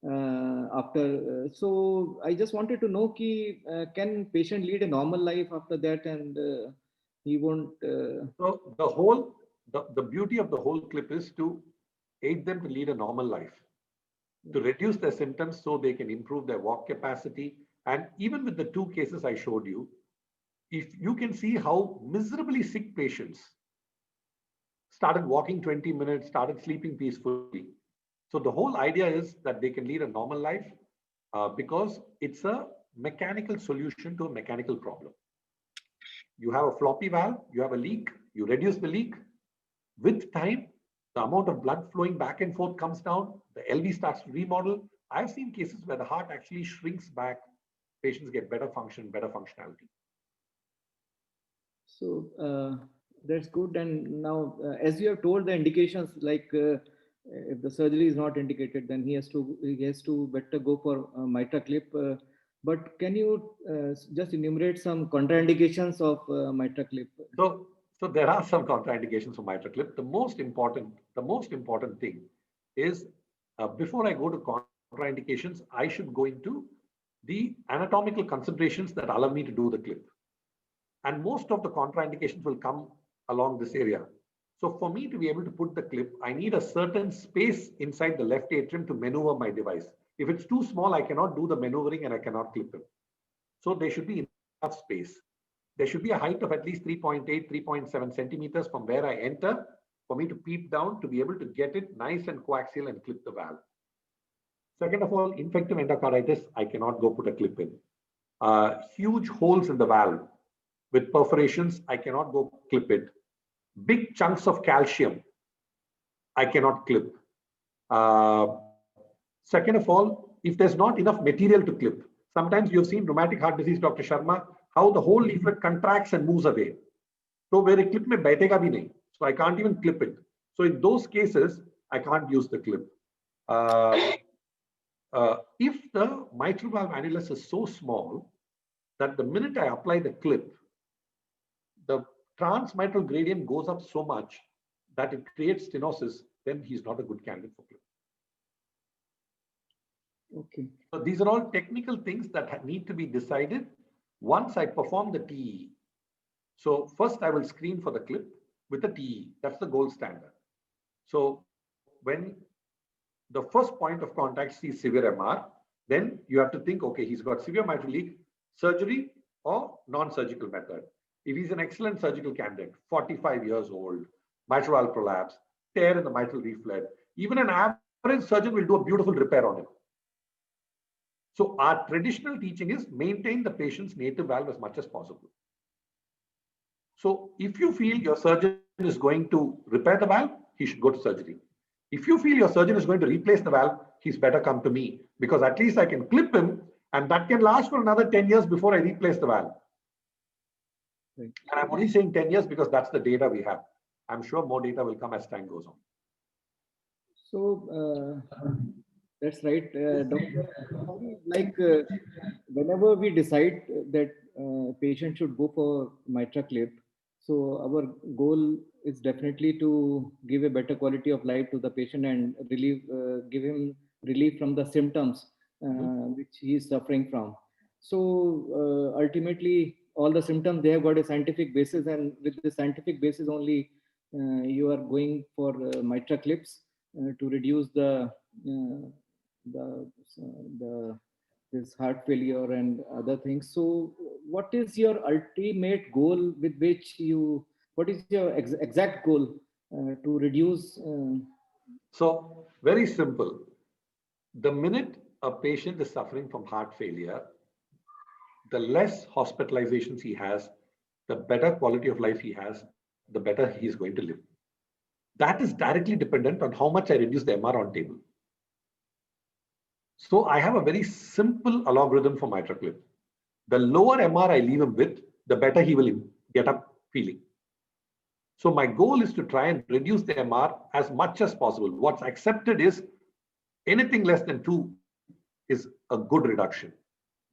after. So I just wanted to know, can patient lead a normal life after that, and he won't.
So the beauty of the whole clip is to aid them to lead a normal life, to reduce their symptoms so they can improve their walk capacity. And even with the 2 cases I showed you, if you can see how miserably sick patients started walking 20 minutes, started sleeping peacefully. So the whole idea is that they can lead a normal life because it's a mechanical solution to a mechanical problem. You have a floppy valve, you have a leak, you reduce the leak. With time, the amount of blood flowing back and forth comes down, the LV starts to remodel. I've seen cases where the heart actually shrinks back, patients get better function, better functionality.
So that's good. And now, as you have told the indications, like if the surgery is not indicated, then he has to better go for mitra clip. But can you just enumerate some contraindications of mitra clip?
So there are some contraindications for mitra clip. The most important thing is before I go to contraindications, I should go into the anatomical considerations that allow me to do the clip. And most of the contraindications will come along this area. So for me to be able to put the clip, I need a certain space inside the left atrium to maneuver my device. If it's too small, I cannot do the maneuvering and I cannot clip him. So there should be enough space. There should be a height of at least 3.8, 3.7 centimeters from where I enter for me to peep down to be able to get it nice and coaxial and clip the valve. Second of all, infective endocarditis, I cannot go put a clip in. Huge holes in the valve with perforations, I cannot go clip it. Big chunks of calcium, I cannot clip. Second of all, if there's not enough material to clip, sometimes you've seen rheumatic heart disease, Dr. Sharma, how the whole leaflet contracts and moves away. So where a clip mein baithega bhi nahi. So I can't even clip it. So in those cases, I can't use the clip. If the mitral valve annulus is so small that the minute I apply the clip, the transmitral gradient goes up so much that it creates stenosis, then he's not a good candidate for clip.
Okay.
So these are all technical things that need to be decided once I perform the TE. So first I will screen for the clip with the TE. That's the gold standard. So when the first point of contact sees severe MR, then you have to think, okay, he's got severe mitral leak, surgery or non-surgical method. If he's an excellent surgical candidate, 45 years old, mitral valve prolapse, tear in the mitral leaflet, even an average surgeon will do a beautiful repair on it. So our traditional teaching is maintain the patient's native valve as much as possible. So if you feel your surgeon is going to repair the valve, he should go to surgery. If you feel your surgeon is going to replace the valve, he's better come to me because at least I can clip him and that can last for another 10 years before I replace the valve.
Right.
And I'm only saying 10 years because that's the data we have. I'm sure more data will come as time goes on.
So that's right, Doctor. Like whenever we decide that patient should go for mitra clip, so our goal is definitely to give a better quality of life to the patient and give him relief from the symptoms which he is suffering from. So ultimately, all the symptoms, they have got a scientific basis, and with the scientific basis only, you are going for mitra clips to reduce this heart failure and other things. So what is your ultimate goal with which what is your exact goal to reduce?
So very simple. The minute a patient is suffering from heart failure, the less hospitalizations he has, the better quality of life he has, the better he is going to live. That is directly dependent on how much I reduce the MR on table. So I have a very simple algorithm for mitra clip. The lower MR I leave him with, the better he will get up feeling. So my goal is to try and reduce the MR as much as possible. What's accepted is anything less than 2 is a good reduction.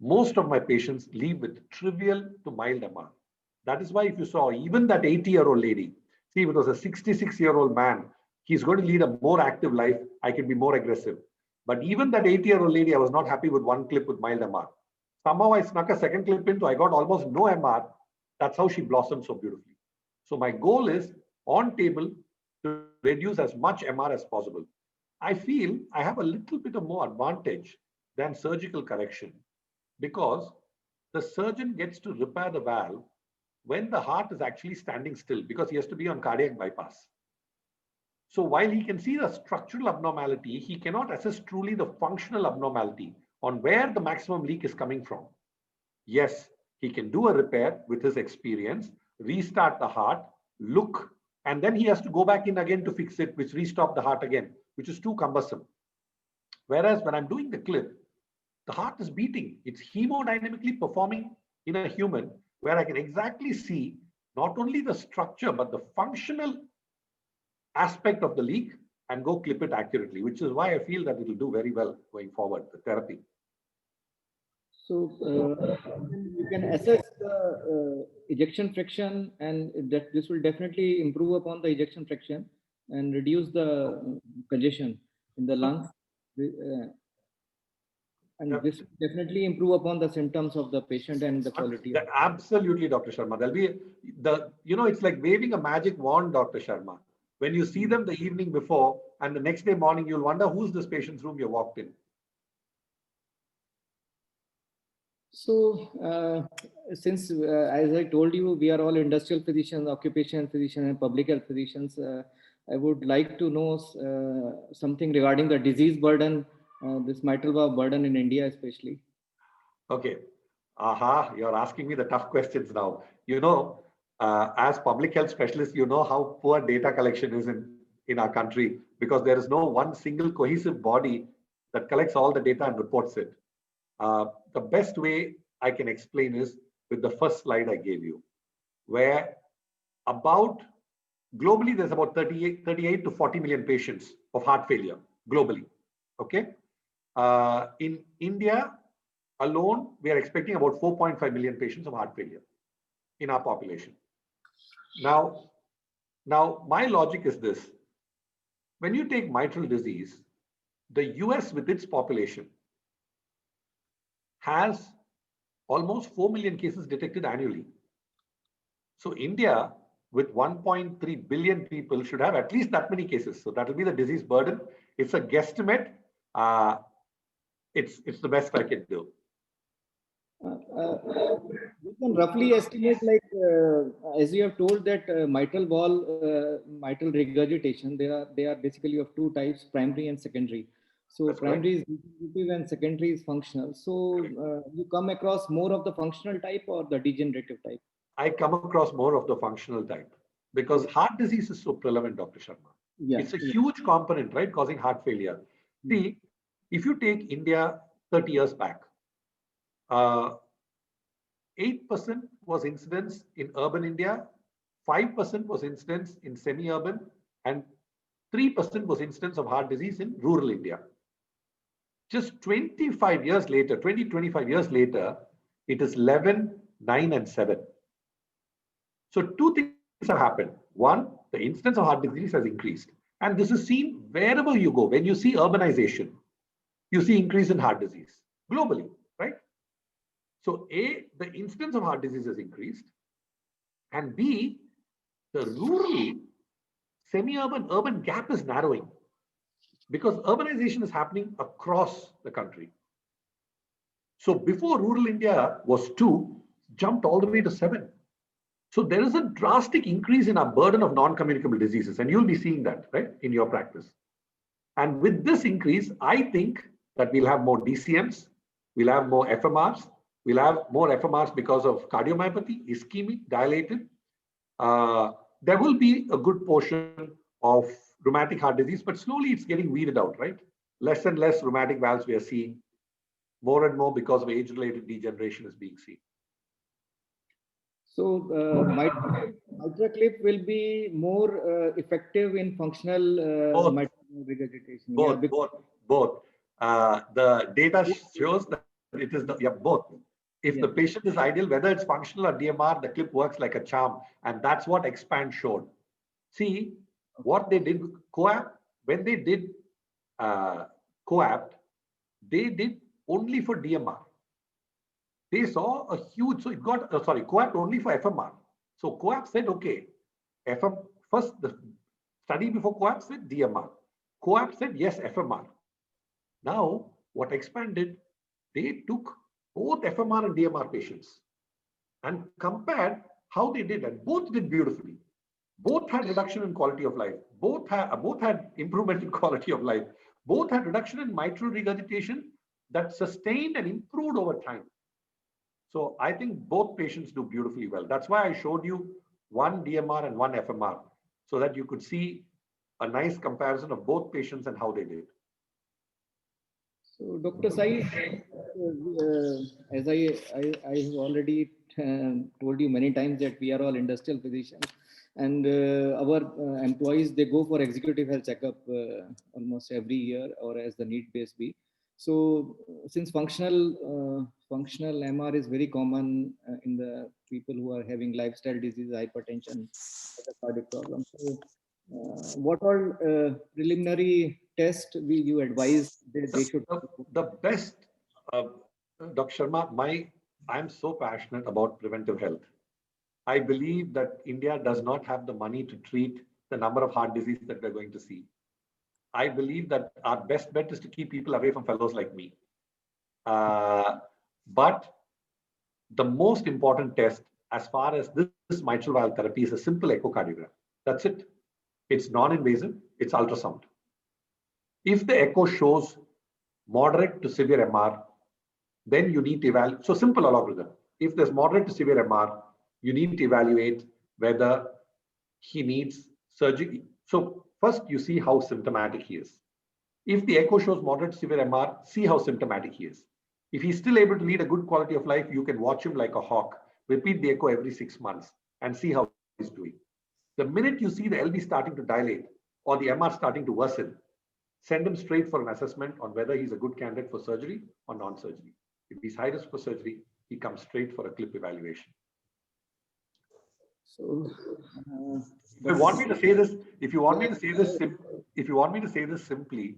Most of my patients leave with trivial to mild MR. That is why if you saw even that 80-year-old lady, see, if it was a 66-year-old man, he's going to lead a more active life. I can be more aggressive. But even that 80-year-old lady, I was not happy with one clip with mild MR. Somehow I snuck a second clip into, I got almost no MR. That's how she blossomed so beautifully. So my goal is on table to reduce as much MR as possible. I feel I have a little bit of more advantage than surgical correction because the surgeon gets to repair the valve when the heart is actually standing still because he has to be on cardiac bypass. So while he can see the structural abnormality, he cannot assess truly the functional abnormality on where the maximum leak is coming from. Yes, he can do a repair with his experience, restart the heart, look, and then he has to go back in again to fix it, which restop the heart again, which is too cumbersome. Whereas when I'm doing the clip, the heart is beating. It's hemodynamically performing in a human where I can exactly see not only the structure, but the functional aspect of the leak and go clip it accurately, which is why I feel that it will do very well going forward, the therapy.
So you can assess the ejection fraction, and that this will definitely improve upon the ejection fraction and reduce the congestion in the lungs. And this will definitely improve upon the symptoms of the patient and the quality.
Absolutely, Dr. Sharma. There'll be it's like waving a magic wand, Dr. Sharma. When you see them the evening before and the next day morning, you'll wonder who's this patient's room you walked in.
So, since, as I told you, we are all industrial physicians, occupational physicians, and public health physicians, I would like to know something regarding the disease burden, this mitral valve burden in India, especially.
Okay. You're asking me the tough questions now. As public health specialists, you know how poor data collection is in our country because there is no one single cohesive body that collects all the data and reports it. The best way I can explain is with the first slide I gave you, where globally, there's about 38 to 40 million patients of heart failure globally. Okay. In India alone, we are expecting about 4.5 million patients of heart failure in our population. Now, my logic is this. When you take mitral disease, the US with its population has almost 4 million cases detected annually. So India with 1.3 billion people should have at least that many cases. So that will be the disease burden. It's a guesstimate. It's the best I can do.
We can roughly estimate, like as you have told, that mitral valve, mitral regurgitation, they are basically of two types, primary and secondary. So
That's
primary is degenerative and secondary is functional. So you come across more of the functional type or the degenerative type?
I come across more of the functional type because heart disease is so prevalent, Dr. Sharma.
Yeah,
it's a huge component, right, causing heart failure. See, if you take India 30 years back, 8% was incidence in urban India, 5% was incidence in semi-urban, and 3% was incidence of heart disease in rural India. Just 25 years later, it is 11, 9, and 7. So two things have happened. One, the incidence of heart disease has increased. And this is seen wherever you go. When you see urbanization, you see increase in heart disease globally, right? So A, the incidence of heart disease has increased. And B, the rural, semi-urban, urban gap is narrowing because urbanization is happening across the country. So before rural India was 2, jumped all the way to 7. So there is a drastic increase in our burden of non-communicable diseases, and you'll be seeing that, right, in your practice. And with this increase, I think that we'll have more DCMs, we'll have more FMRs, we'll have more FMRs because of cardiomyopathy, ischemic, dilated. There will be a good portion of rheumatic heart disease, but slowly it's getting weeded out, right? Less and less rheumatic valves we are seeing. More and more because of age-related degeneration is being seen.
So MitraClip will be more effective in functional mitral regurgitation.
Both. The data shows that it is both. If the patient is ideal, whether it's functional or DMR, the clip works like a charm, and that's what EXPAND showed. See what they did with COAPT. When they did COAPT, they did only for DMR. They saw a huge, so it got, COAPT only for FMR. So COAPT said, okay, first the study before COAPT said DMR. COAPT said yes, FMR. Now, what expanded, they took both FMR and DMR patients and compared how they did, and both did beautifully. Both had reduction in quality of life. Both had improvement in quality of life. Both had reduction in mitral regurgitation that sustained and improved over time. So I think both patients do beautifully well. That's why I showed you one DMR and one FMR, so that you could see a nice comparison of both patients and how they did.
So, Dr. Sai, as I have already told you many times that we are all industrial physicians, and our employees, they go for executive health checkup almost every year or as the need base be. So, since functional MR is very common in the people who are having lifestyle disease, hypertension, other cardiac problems. So, what all preliminary test you advise they should?
The best, Dr. Sharma, I'm so passionate about preventive health. I believe that India does not have the money to treat the number of heart disease that we're going to see. I believe that our best bet is to keep people away from fellows like me. But the most important test as far as this mitral valve therapy is a simple echocardiogram. That's it. It's non-invasive, it's ultrasound. If the echo shows moderate to severe MR, then you need to evaluate. So simple algorithm. If there's moderate to severe MR, you need to evaluate whether he needs surgery. So first you see how symptomatic he is. If the echo shows moderate to severe MR, see how symptomatic he is. If he's still able to lead a good quality of life, you can watch him like a hawk. Repeat the echo every 6 months and see how he's doing. The minute you see the LV starting to dilate or the MR starting to worsen, send him straight for an assessment on whether he's a good candidate for surgery or non-surgery. If he's high risk for surgery, he comes straight for a clip evaluation.
So,
if you want me to say this simply,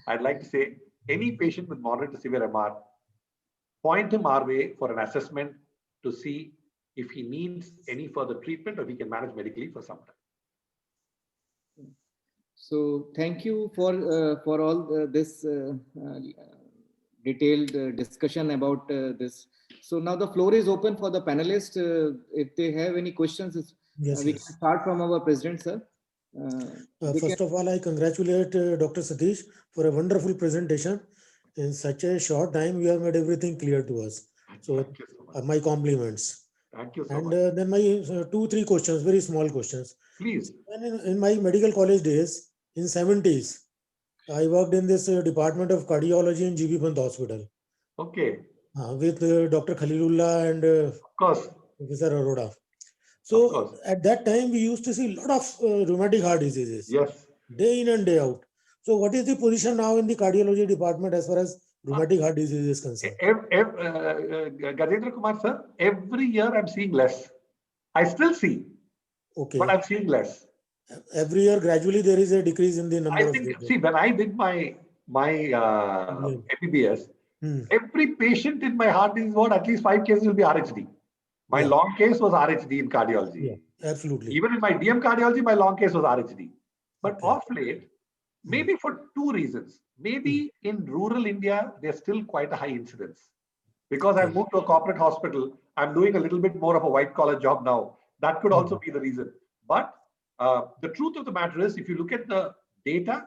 I'd like to say any patient with moderate to severe MR, point him our way for an assessment to see if he needs any further treatment or he can manage medically for some time.
So thank you for all this detailed discussion about this. So now the floor is open for the panelists. If they have any questions, we can start from our president, sir.
First of all, I congratulate Dr. Satish for a wonderful presentation. In such a short time, you have made everything clear to us. So my compliments.
Thank you so
and
much.
Then my 2-3 questions, very small questions.
Please.
In my medical college days, in 70s, I worked in this department of cardiology in GB Pant Hospital.
Okay.
With Dr. Khalilullah and
of course,
Professor Arora. So at that time, we used to see a lot of rheumatic heart diseases.
Yes.
Day in and day out. So what is the position now in the cardiology department as far as rheumatic heart disease is concerned?
Gajendra Kumar sir, every year I'm seeing less. I still see, but I'm seeing less.
Every year, gradually, there is a decrease in the number of cases.
See, when I did my MBBS, every patient in my heart disease ward, at least 5 cases will be RHD. My long case was RHD in cardiology.
Yeah, absolutely.
Even in my DM cardiology, my long case was RHD. But off late, maybe for 2 reasons. Maybe in rural India, there's still quite a high incidence. Because I've moved to a corporate hospital, I'm doing a little bit more of a white collar job now. That could also be the reason. But the truth of the matter is, if you look at the data,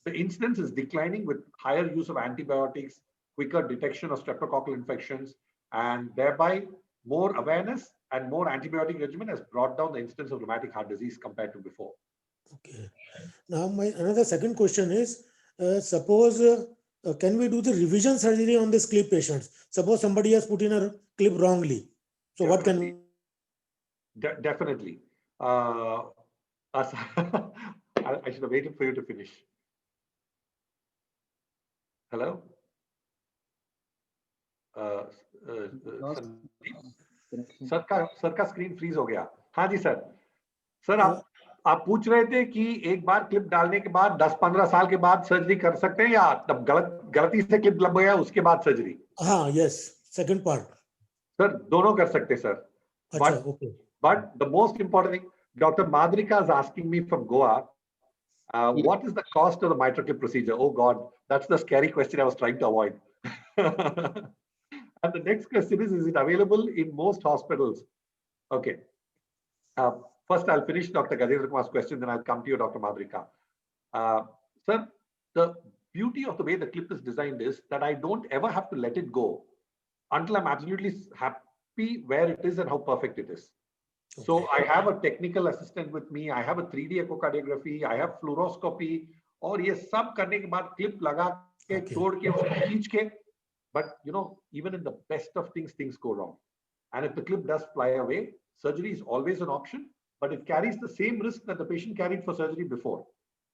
the incidence is declining with higher use of antibiotics, quicker detection of streptococcal infections, and thereby more awareness and more antibiotic regimen has brought down the incidence of rheumatic heart disease compared to before.
Okay. Now, my another second question is, suppose, can we do the revision surgery on these clip patients? Suppose somebody has put in a clip wrongly. So what can we?
Definitely. I should have waited for you to finish. Hello? Sir का screen freeze हो गया. हाँ जी sir. Sir आप पूछ रहे थे कि एक बार क्लिप डालने के बाद 10-15 साल के बाद सर्जरी कर सकते हैं या तब गलती से क्लिप लग गया उसके बाद सर्जरी?
हाँ, यस, सेकंड पार्ट.
सर दोनों कर सकते हैं सर.
अच्छा, okay.
But the most important thing, Dr. Madrika is asking me from Goa, what is the cost of the mitral clip procedure? Oh God, that's the scary question I was trying to avoid. And the next question is it available in most hospitals? Okay. First, I'll finish Dr. Gajendra Kumar's question, then I'll come to you, Dr. Madrika. Sir, the beauty of the way the clip is designed is that I don't ever have to let it go until I'm absolutely happy where it is and how perfect it is. Okay. So I have a technical assistant with me. I have a 3D echocardiography. I have fluoroscopy. और ये सब करने के बाद clip लगा के तोड़ के उसको खींच के. But you know, even in the best of things, things go wrong. And if the clip does fly away, surgery is always an option, but it carries the same risk that the patient carried for surgery before.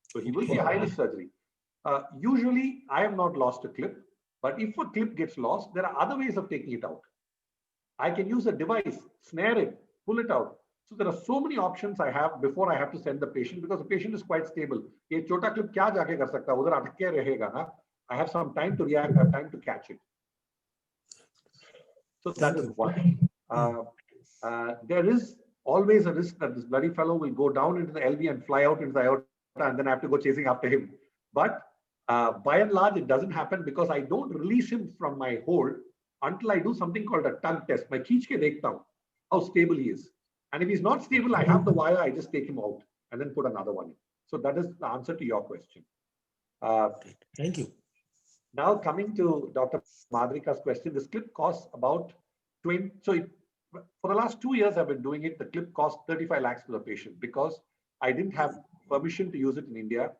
So he will be high risk surgery. Usually, I have not lost a clip, but if a clip gets lost, there are other ways of taking it out. I can use a device, snare it, pull it out. So there are so many options I have before I have to send the patient because the patient is quite stable. ये छोटा clip क्या जाके कर सकता है? उधर अटके रहेगा ना? I have some time to react, I have time to catch it. So that is one. There is always a risk that this bloody fellow will go down into the LV and fly out into the aorta, and then I have to go chasing after him. But by and large, it doesn't happen because I don't release him from my hold until I do something called a tug test. मैं खींच के देखता हूँ how stable he is. And if he's not stable, I have the wire, I just take him out and then put another one in. So that is the answer to your question.
Thank you.
Now coming to Dr. Madrika's question, this clip costs about 20. So for the last 2 years, I've been doing it. The clip cost 35 lakhs to the patient because I didn't have permission to use it in India.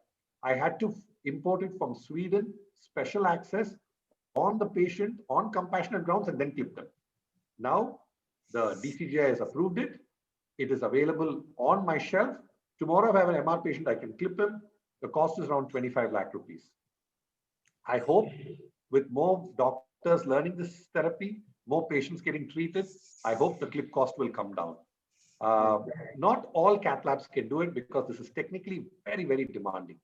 I had to import it from Sweden, special access on the patient on compassionate grounds and then clip them. Now the DCGI has approved it. It is available on my shelf. Tomorrow, if I have an MR patient, I can clip him. The cost is around 25 lakh rupees. I hope with more doctors learning this therapy, more patients getting treated, I hope the clip cost will come down. Not all cath labs can do it because this is technically very, very demanding.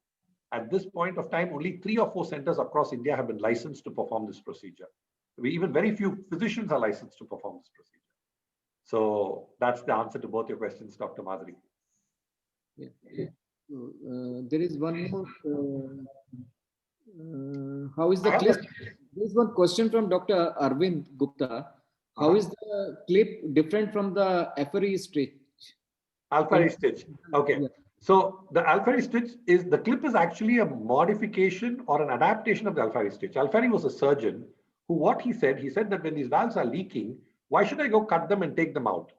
At this point of time, only 3 or 4 centers across India have been licensed to perform this procedure. Even very few physicians are licensed to perform this procedure. So that's the answer to both your questions, Dr. Madhuri.
Yeah. There is one more. How is the clip? There is one question from Dr. Arvind Gupta. How is the clip different from the Alfari stitch?
Alfari stitch. Okay. Yeah. So the Alfari stitch is, the clip is actually a modification or an adaptation of the Alfari stitch. Alfari was a surgeon who, what he said that when these valves are leaking, why should I go cut them and take them out?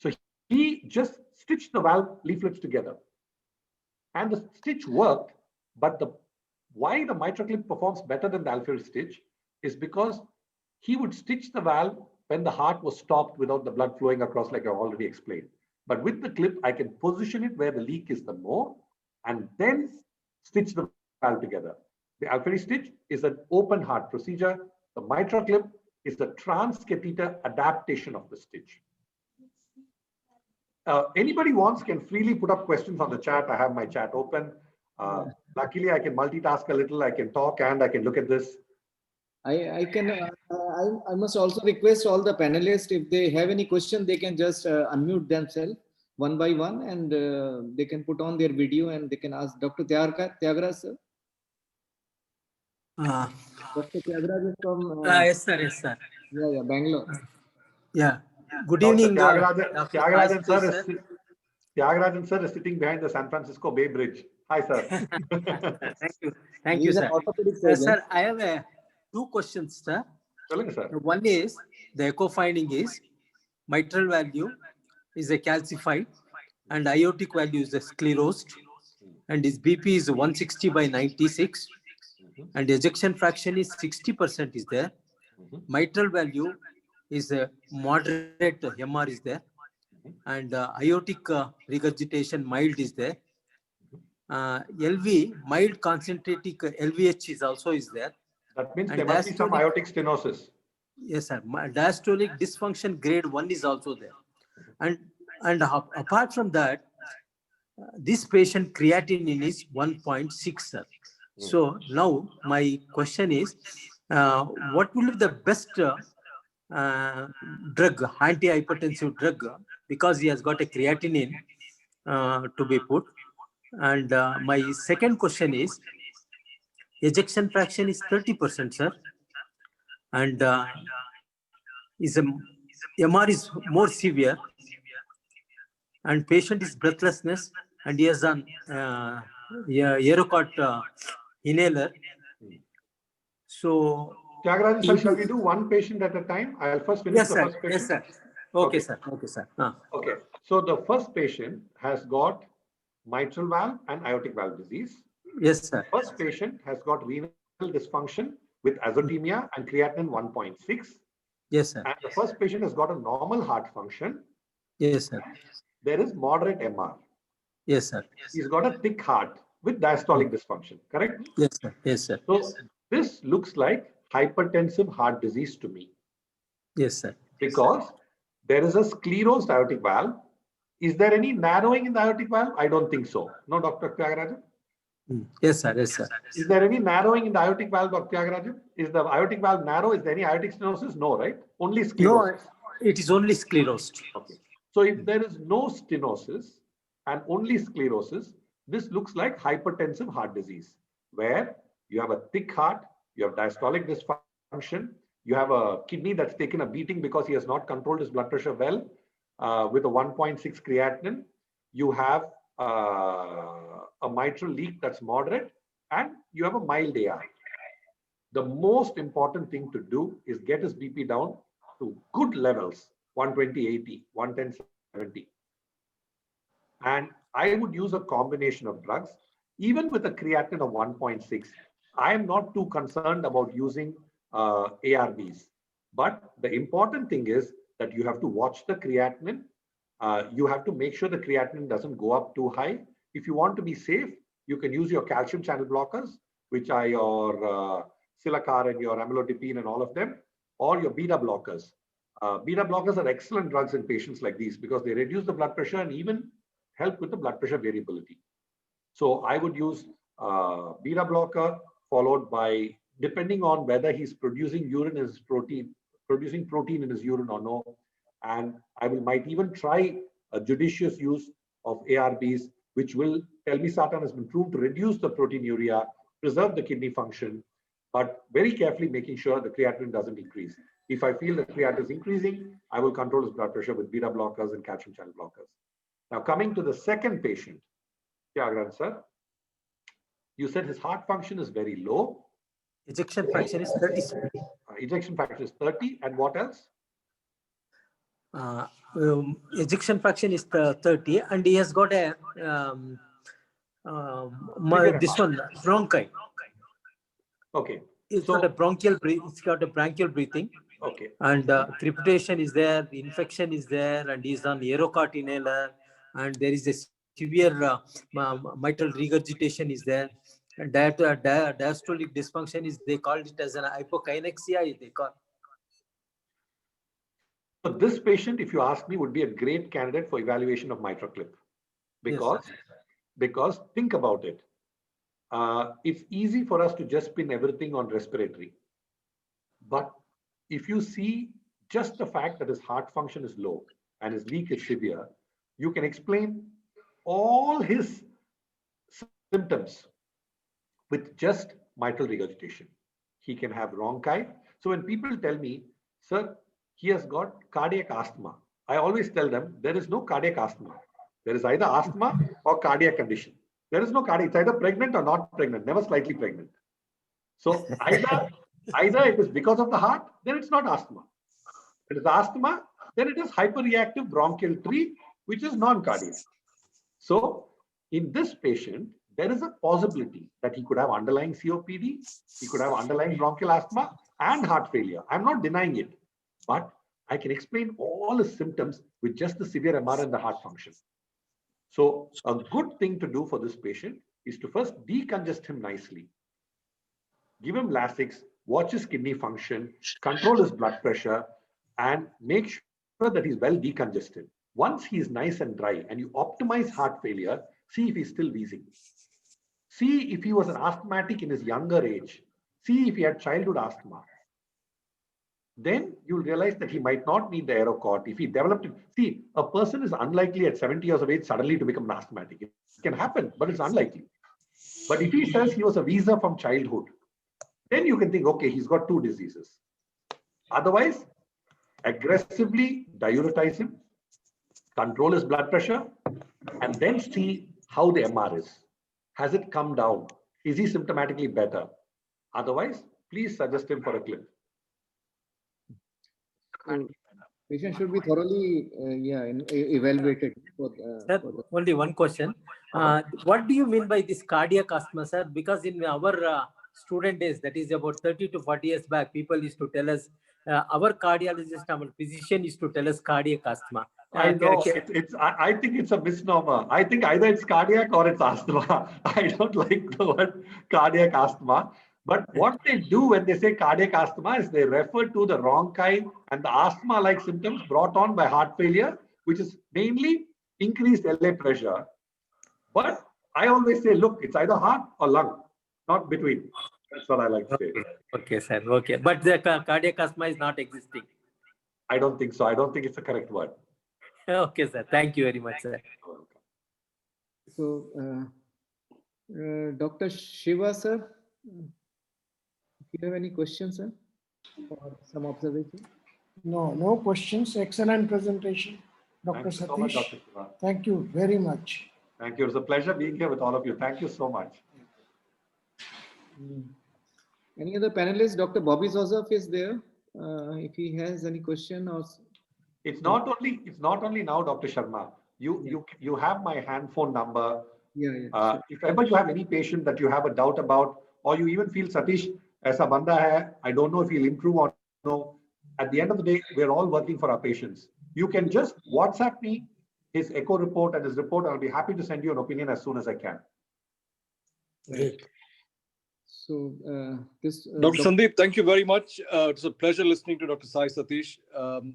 So he just stitched the valve leaflets together. And the stitch worked, but why the MitraClip performs better than the Alfari stitch is because he would stitch the valve when the heart was stopped without the blood flowing across, like I already explained. But with the clip, I can position it where the leak is the more and then stitch the valve together. The Alfari stitch is an open heart procedure. The MitraClip is the transcatheter adaptation of the stitch. Anybody wants can freely put up questions on the chat. I have my chat open. Luckily, I can multitask a little. I can talk and I can look at this.
I must also request all the panelists, if they have any question, they can just unmute themselves one by one, and they can put on their video and they can ask. Dr. Tyagara, sir. Dr. Tyagara is from.
Yes, sir. Yes, sir.
Yeah, Bangalore.
Yeah. Good evening.
Tyagarajan sir is sitting behind the San Francisco Bay Bridge. Hi, sir.
Thank you. Thank you, sir. Sir, I have 2 questions, sir. One is, the echo finding is mitral value is a calcified and aortic value is a sclerosed, and his BP is 160/96 and ejection fraction is 60% is there. Mitral value is a moderate MR is there, and aortic regurgitation mild is there. LV, mild concentratic LVH is also is there.
That means there must be some aortic stenosis.
Yes, sir. Diastolic dysfunction grade 1 is also there. And apart from that, this patient creatinine is 1.6, sir. So now my question is, what will be the best drug, antihypertensive drug, because he has got a creatinine to be put. And my second question is, ejection fraction is 30%, sir. And is MR is more severe, and patient is breathlessness, and he has an Aerocot inhaler. So,
Tyagarajan sir, shall we do one patient at a time? I'll first finish the first patient.
Yes, sir. Okay, sir. Okay, sir.
Okay. So the first patient has got mitral valve and aortic valve disease.
Yes, sir.
First patient has got renal dysfunction with azotemia and creatinine 1.6.
Yes, sir.
And the first patient has got a normal heart function.
Yes, sir.
There is moderate MR.
Yes, sir.
He's got a thick heart with diastolic dysfunction, correct?
Yes, sir. Yes, sir.
So this looks like hypertensive heart disease to me.
Yes, sir.
Because there is a sclerosed aortic valve. Is there any narrowing in the aortic valve? I don't think so. No, Dr. Tyagarajan?
Yes, sir. Yes, sir.
Is there any narrowing in the aortic valve, Dr. Tyagarajan? Is the aortic valve narrow? Is there any aortic stenosis? No, right? Only sclerosis.
No, it is only sclerosed.
Okay. So if there is no stenosis and only sclerosis, this looks like hypertensive heart disease, where you have a thick heart, you have diastolic dysfunction, you have a kidney that's taken a beating because he has not controlled his blood pressure well, with a 1.6 creatinine. You have a mitral leak that's moderate, and you have a mild AR. The most important thing to do is get his BP down to good levels, 120/80, 110/70. And I would use a combination of drugs, even with a creatinine of 1.6. I am not too concerned about using ARBs. But the important thing is that you have to watch the creatinine. You have to make sure the creatinine doesn't go up too high. If you want to be safe, you can use your calcium channel blockers, which are your Silacar and your amlodipine and all of them, or your beta blockers. Beta blockers are excellent drugs in patients like these because they reduce the blood pressure and even help with the blood pressure variability. So I would use beta blocker followed by, depending on whether he's producing protein in his urine or no. And I might even try a judicious use of ARBs, which will, telmisartan has been proved to reduce the proteinuria, preserve the kidney function, but very carefully making sure the creatinine doesn't increase. If I feel the creatinine is increasing, I will control his blood pressure with beta blockers and calcium channel blockers. Now coming to the second patient, Tyagarajan sir, you said his heart function is very low.
Ejection fraction is 30.
Ejection fraction is 30, and what else?
Ejection fraction is 30, and he has got a this one bronchi.
Okay.
It's got a bronchial breathing.
Okay.
And crepitation is there, the infection is there, and he's on Aerocot inhaler, and there is a severe mitral regurgitation is there. And diastolic dysfunction is, they called it as an hypokinexia, they call.
So this patient, if you ask me, would be a great candidate for evaluation of MitraClip. Because think about it. It's easy for us to just pin everything on respiratory. But if you see just the fact that his heart function is low and his leak is severe, you can explain all his symptoms with just mitral regurgitation. He can have bronchi. So when people tell me, sir, he has got cardiac asthma, I always tell them there is no cardiac asthma. There is either asthma or cardiac condition. There is no cardiac. It's either pregnant or not pregnant, never slightly pregnant. So either it is because of the heart, then it's not asthma. If it is asthma, then it is hyperreactive bronchial tree, which is non-cardiac. So in this patient, there is a possibility that he could have underlying COPD, he could have underlying bronchial asthma and heart failure. I'm not denying it, but I can explain all his symptoms with just the severe MR and the heart function. So a good thing to do for this patient is to first decongest him nicely. Give him Lasix, watch his kidney function, control his blood pressure, and make sure that he's well decongested. Once he's nice and dry and you optimize heart failure, see if he's still wheezing. See if he was an asthmatic in his younger age. See if he had childhood asthma. then you'll realize that he might not need the AeroCort. If he developed it, see, a person is unlikely at 70 years of age suddenly to become an asthmatic. It can happen, but it's unlikely. But if he says he was a visa from childhood, then you can think, okay, he's got 2 diseases. Otherwise, aggressively diuretize him, control his blood pressure, and then see how the MR is. Has it come down? Is he symptomatically better? Otherwise, please suggest him for a clip.
Patient should be thoroughly evaluated.
Sir, only one question. What do you mean by this cardiac asthma, sir? Because in our student days, that is about 30 to 40 years back, people used to tell us, our cardiologist, our physician used to tell us cardiac asthma.
I know. I think it's a misnomer. I think either it's cardiac or it's asthma. I don't like the word cardiac asthma. But what they do when they say cardiac asthma is they refer to the wrong kind and the asthma-like symptoms brought on by heart failure, which is mainly increased LA pressure. But I always say, look, it's either heart or lung, not between. That's what I like to say.
Okay, sir. Okay. But the cardiac asthma is not existing.
I don't think so. I don't think it's the correct word.
Okay, sir. Thank you very much, sir.
So, Dr. Shiva, sir, if you have any questions, sir, or some observation?
No questions. Excellent presentation, Dr. Satish.
So much, Dr. Shiva.
Thank you very much.
Thank you. It's a pleasure being here with all of you. Thank you so much.
Any other panelists? Dr. Bobby Joseph is there. If he has any question or.
It's not only now, Dr. Sharma. You have my hand phone number.
Sure.
If ever you have any patient that you have a doubt about, or you even feel Satish, aisa banda hai, I don't know if he'll improve or no. At the end of the day, we're all working for our patients. You can just WhatsApp me his echo report and his report. I'll be happy to send you an opinion as soon as I can.
Great.
So
Dr. Sandeep, thank you very much. It's a pleasure listening to Dr. Sai Satish.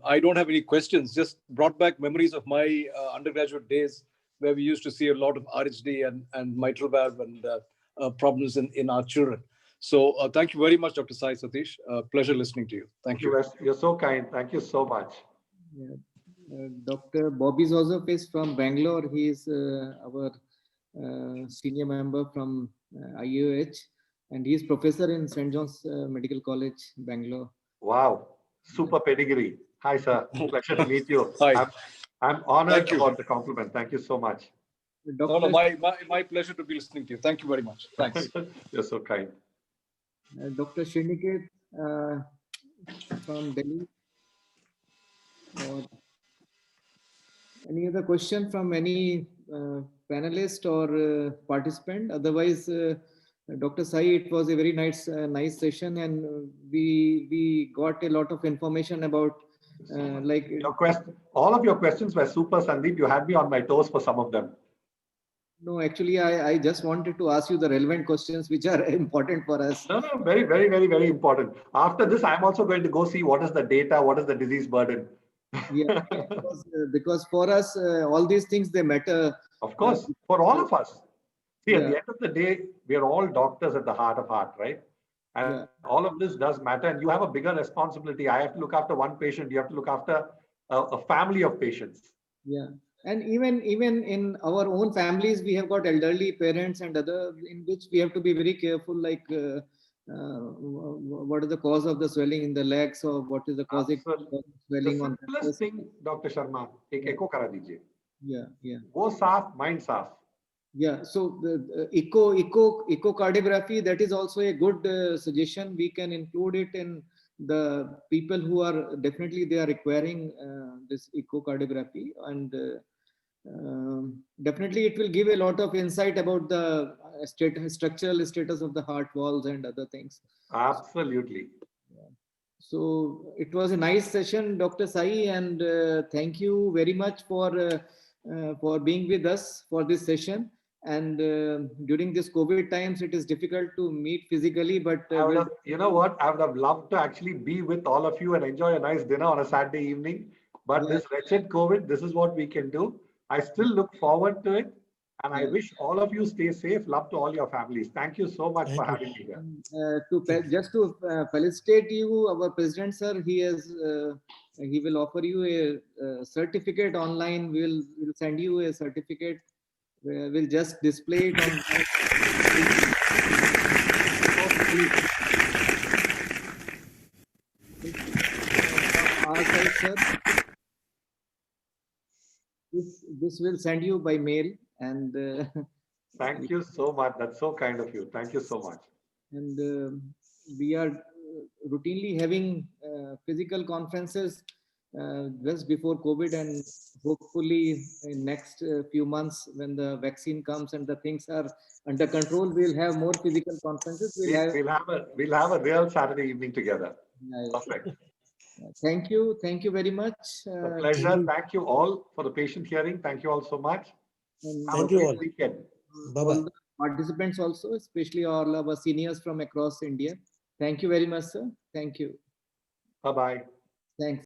I don't have any questions, just brought back memories of my undergraduate days where we used to see a lot of RHD and mitral valve and problems in our children. So thank you very much, Dr. Sai Satish. Pleasure listening to you. Thank you.
You're so kind. Thank you so much.
Dr. Bobby Joseph is from Bangalore. He is our senior member from IUH. And he is professor in St. John's Medical College, Bangalore.
Wow, super pedigree. Hi, sir. Pleasure to meet you.
Hi.
I'm honored about the compliment. Thank you so much.
No, my pleasure to be listening to you. Thank you very much. Thanks.
You're so kind.
Dr. Shriniket from Delhi. Any other question from any panelist or participant? Otherwise, Dr. Sai, it was a very nice session, and we got a lot of information about
all of your questions were super, Sandeep. You had me on my toes for some of them.
No, actually, I just wanted to ask you the relevant questions which are important for us.
No, very, very, very, very important. After this, I'm also going to go see what is the data, what is the disease burden.
Yeah, because for us, all these things, they matter.
Of course, for all of us. See, at the end of the day, we are all doctors at the heart of heart, right? And all of this does matter. And you have a bigger responsibility. I have to look after one patient. You have to look after a family of patients.
Yeah. And even in our own families, we have got elderly parents and other in which we have to be very careful, like what is the cause of the swelling in the legs, or what is the cause of swelling on the
simplest thing, Dr. Sharma, ek echo kara dijiye.
Yeah.
Wo saaf, mind saaf.
Yeah, so the echocardiography, that is also a good suggestion. We can include it in the people who are definitely they are requiring this echocardiography, and definitely it will give a lot of insight about the structural status of the heart valves and other things.
Absolutely.
So it was a nice session, Dr. Sai, and thank you very much for being with us for this session. And during this COVID times, it is difficult to meet physically, but
you know what? I would have loved to actually be with all of you and enjoy a nice dinner on a Saturday evening. But this wretched COVID, this is what we can do. I still look forward to it. And I wish all of you stay safe. Love to all your families. Thank you so much for having me here.
Just to felicitate you, our president, sir, he will offer you a certificate online. We'll send you a certificate. We'll just display it on. Our side, sir. This will send you by mail, and
thank you so much. That's so kind of you. Thank you so much.
And we are routinely having physical conferences just before COVID, and hopefully in next few months, when the vaccine comes and the things are under control, we'll have more physical conferences.
We'll have a real Saturday evening together. Perfect.
Thank you very much.
A pleasure. Thank you all for the patient hearing. Thank you all so much.
Thank you all.
Weekend.
Bye
All
bye.
the participants also, especially all our seniors from across India. Thank you very much, sir. Thank you.
Bye bye.
Thanks.